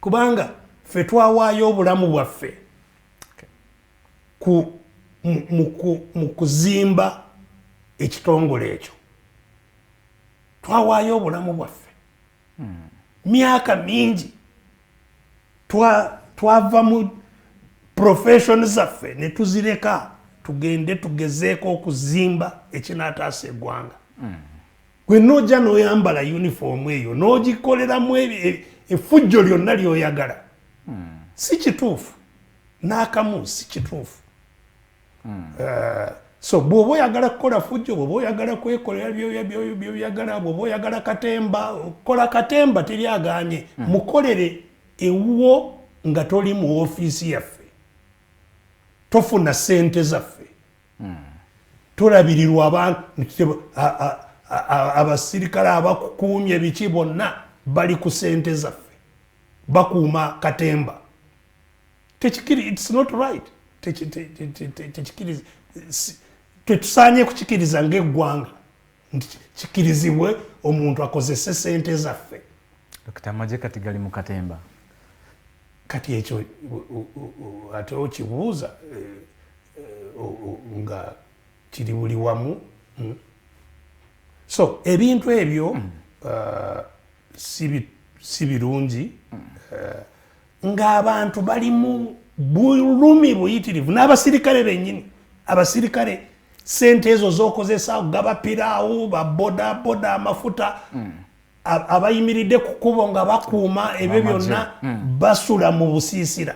kubanga ffe twawaayo obulamu bwaffe mu kuzimba ekitongole ekyo. Twawaayo obulamu bwaffe myaka mingi, twava mu profession zaffe ne tuzireka tugende tugezeeko okuzimba ekinaataasa eggwanga. Gwe nojja n'oyambala uniform eyo n'ogikoleramu effujjo lyonna ly'oyagala si kituufu n'akamu si kituufu. So bw'oba oyagala kukola fujjo, bw'oba oyagala kwekolera byoyagala, bw'oba oyagala katemba, kola katemba teryagaanye, mukolere ewuwo nga toli mu ofiisi yaffe, tofuna ssente zaffe, tolabirirwa abantu. Abasirikale abakukuumye biki bonna bali ku ssente zaffe bakuuma katemba. It's not right. Tetusaanye kukikiriza ng'eggwanga nti kikirizibwe omuntu akozese ssente zaffe. Dr. Amagye kati gali mu katemba. Kati ekyo ate okibuuza nga kiri buli wamu. So ebintu ebyo si birungi ng'abantu bali mu bulumi buyitirivu n'abasirikale bennyini. Abasirikale sente ezo z'okozesa okugaba piraawo, babodaboda, amafuta, abayimiridde ku kkubo nga bakuuma ebyo byonna basula mu busiisira.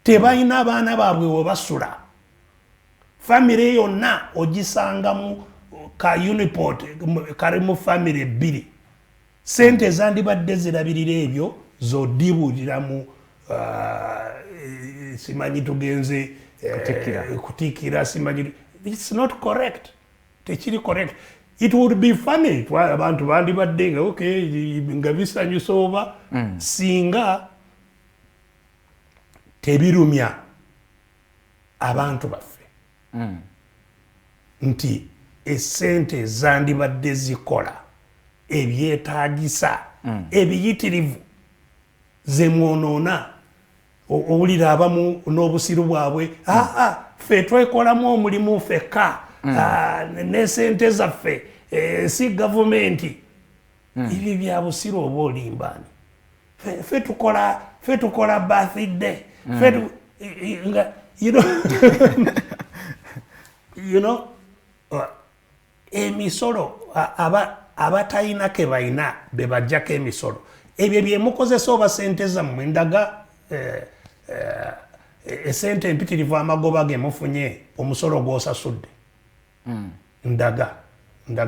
Tebalina abaana baabwe we basula. Famire yonna ogisanga mu ka uniport kali mu famire 2. Sente zandibadde zirabirira ebyo z'odibuulira mu simanyi tugenze kutikira simanyi. It's not correct. Tekiri correct. It would be funny abantu bandibadde nga okay nga bisanyusa oba singa tebirumya abantu baffe nti essente zandibadde zikola ebyetaagisa ebiyitirivu ze mwonoona. Owulira abamu n'obusiru bwabwe ffe twekolamu omulimu ffekka n'essente zaffe si gavumenti. Ebyo bya busiru oba olimbaani. Ffe tukola birthday. You know, emisolo abatalina ke balina be bajjako emisolo. Ebyo bye mukozesa oba ssente zammwe ndaga essente empitirivu amagoba ge mufunye omusolo gw'osasudde. Ndaga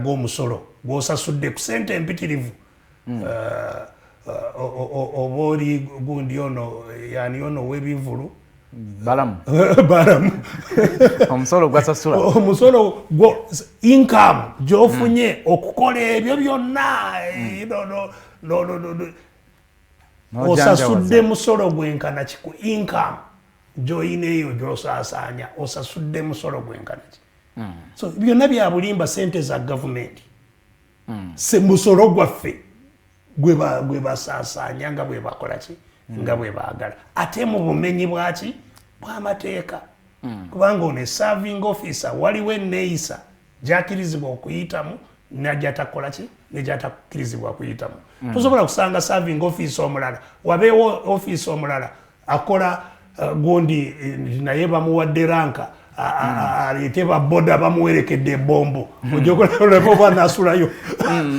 omusolo gw'osasudde ku ssente empitirivu. Oba oli gundi ono yani ono w'ebivulu balamu omusolo gwasasula omusolo income gy'ofunye okukola ebyo byonna osasudde musolo gwenkana ki ku income gy'olina eyo gy'osaasaanya osasudde musolo gwenkana ki. So byonna bya bulimba, sente za gavumenti, musolo gwaffe gwe basaasaanya nga bwe bakola ki nga bwe baagala ate mu bumenyi bwaki bw'amateeka. Kubanga ono serving officer waliwo enneeyisa gy'akirizibwa okuyitamu n'agyatakola ki n'egyatakirizibwa kuyitamu. Tosobola kusanga serving officer omulala wabeewo officer omulala akola gundi naye bamuwadde ranka aleete baboda bamuwerekedde ebombo ojokolabo banasulayo.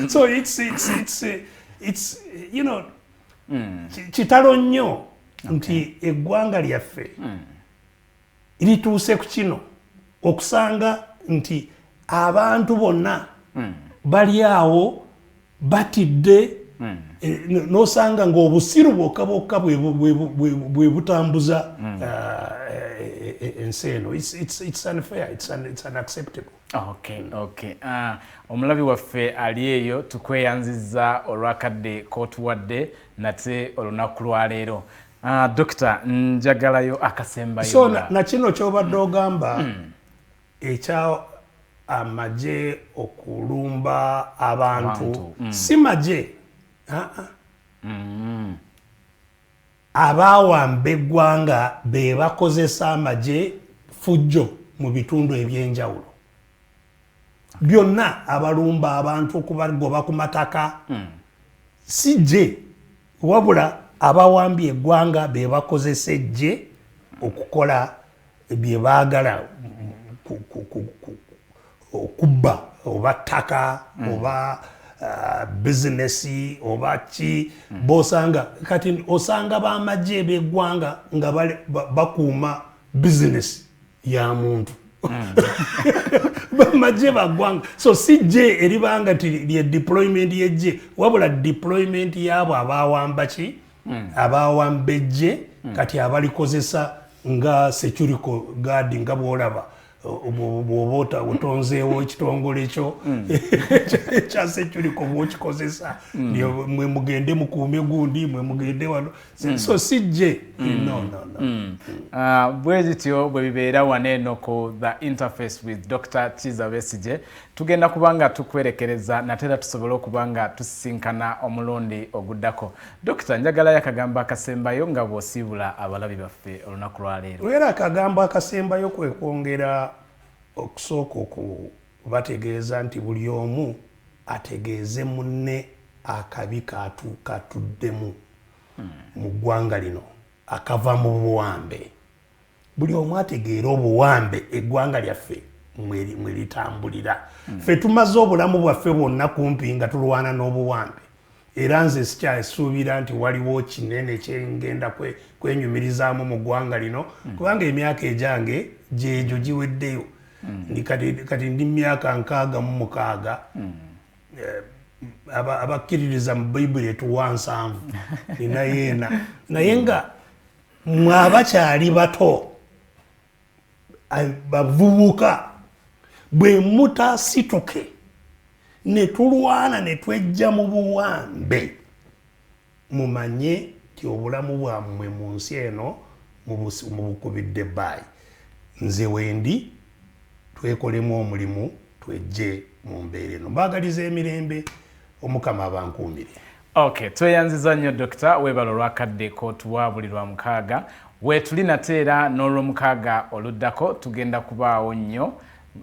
So it's you know kitalo nnyo nti eggwanga lyaffe lituuse ku kino okusanga nti abantu bonna bali awo batidde nosanga ng'obusiru bwokka bwe butambuza ensi eno. It's unfair, it's unacceptable. Okay. Omulabi waffe ali eyo tukweyanziza olwakadde k'otuwadde nate olunaku lwaleero. Dokita, njagalayo akasembayo. So na kino ky'obadde ogamba ekya amagye okulumba abantu si magye abawamba eggwanga be bakozesa amagye fujjo mu bitundu eby'enjawulo. Byonna abalumba abantu okubagoba ku mataka si gye, wabula abawambye eggwanga be bakozesa eggye okukola bye baagala okubba oba ttaka oba bizinesi oba ki bosanga kati osanga bamagye b'eggwanga nga bakuuma bizinesi ya muntu bamagye baggwanga. So si gye eribanga lye deployment y'eggye wabula deployment y'abo abawamba ki abawamba eggye kati abalikozesa nga security guard nga bwolaba bw'oba otonzeewo ekitongole ekyo ekya security bwe okikozesa mwe mugende mukuume gundi mwe mugende wano. So si gye bwe zityo bwe bibeera wano eno ku the interface with Dr. Kizza Besigye tugenda kubanga tukwerekereza natera tusobole okubanga tusisinkana omulundi oguddako. Dokita, njagalayo akagambo akasembayo nga bw'osiibula abalabi baffe olunaku lwaleero. Era akagambo akasembayo kwe kwongera okusooka okubategeeza nti buli omu ategeeze munne akabi katuddemu mu ggwanga lino akava mu buwambe. Buli omu ategeera obuwambe eggwanga lyaffe mwe litambulira. Ffe tumaze obulamu bwaffe bwonna kumpi nga tulwana n'obuwambe. Era nze sikyasuubira nti waliwo kinene kyengenda kwenyumirizaamu mu ggwanga lino kubanga emyaka ejange gyegyo giweddeyo. Kati ndi myaka 66 abakkiririza mu Bayibuli etuwa 7 nina yeena naye nga mwabakyali bato bavubuka bwe mutasituke ne tulwana ne twejja mu buwambe mumanye nti obulamu bwammwe mu nsi eno mubukubidde bbaayi. Nze wendi twekolemu omulimu twejje mu mbeera eno. Mbaagaliza emirembe, Omukama abankuumire. Okay, tweyanziza nnyo Dokita, weebala olwakadde k'otuwa buli lwa mukaaga. Weetuli nateera n'olw'omukaaga oluddako tugenda kubaawo nnyo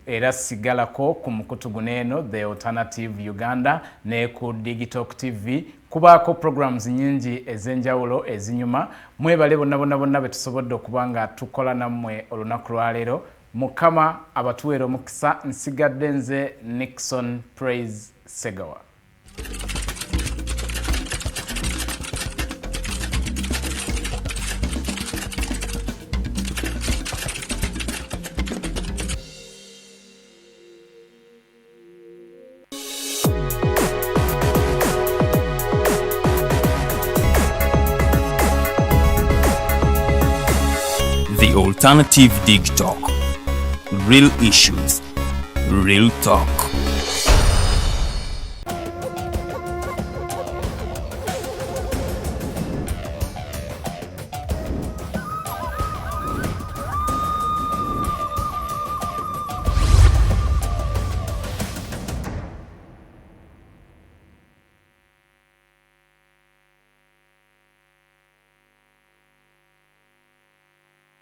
era sigalako ku mukutu guno eno The Alternative Uganda ne ku Digitalk TV kubaako programs nyingi ez'enjawulo ezinyuma. Mwebale bonna be tusobodde okuba nga tukola nammwe olunaku lwaleero. Mukama abatuweera omukisa. Nsigadde nze Nixon Praise Segawa. The Alternative Digitalk. Real issues, real talk.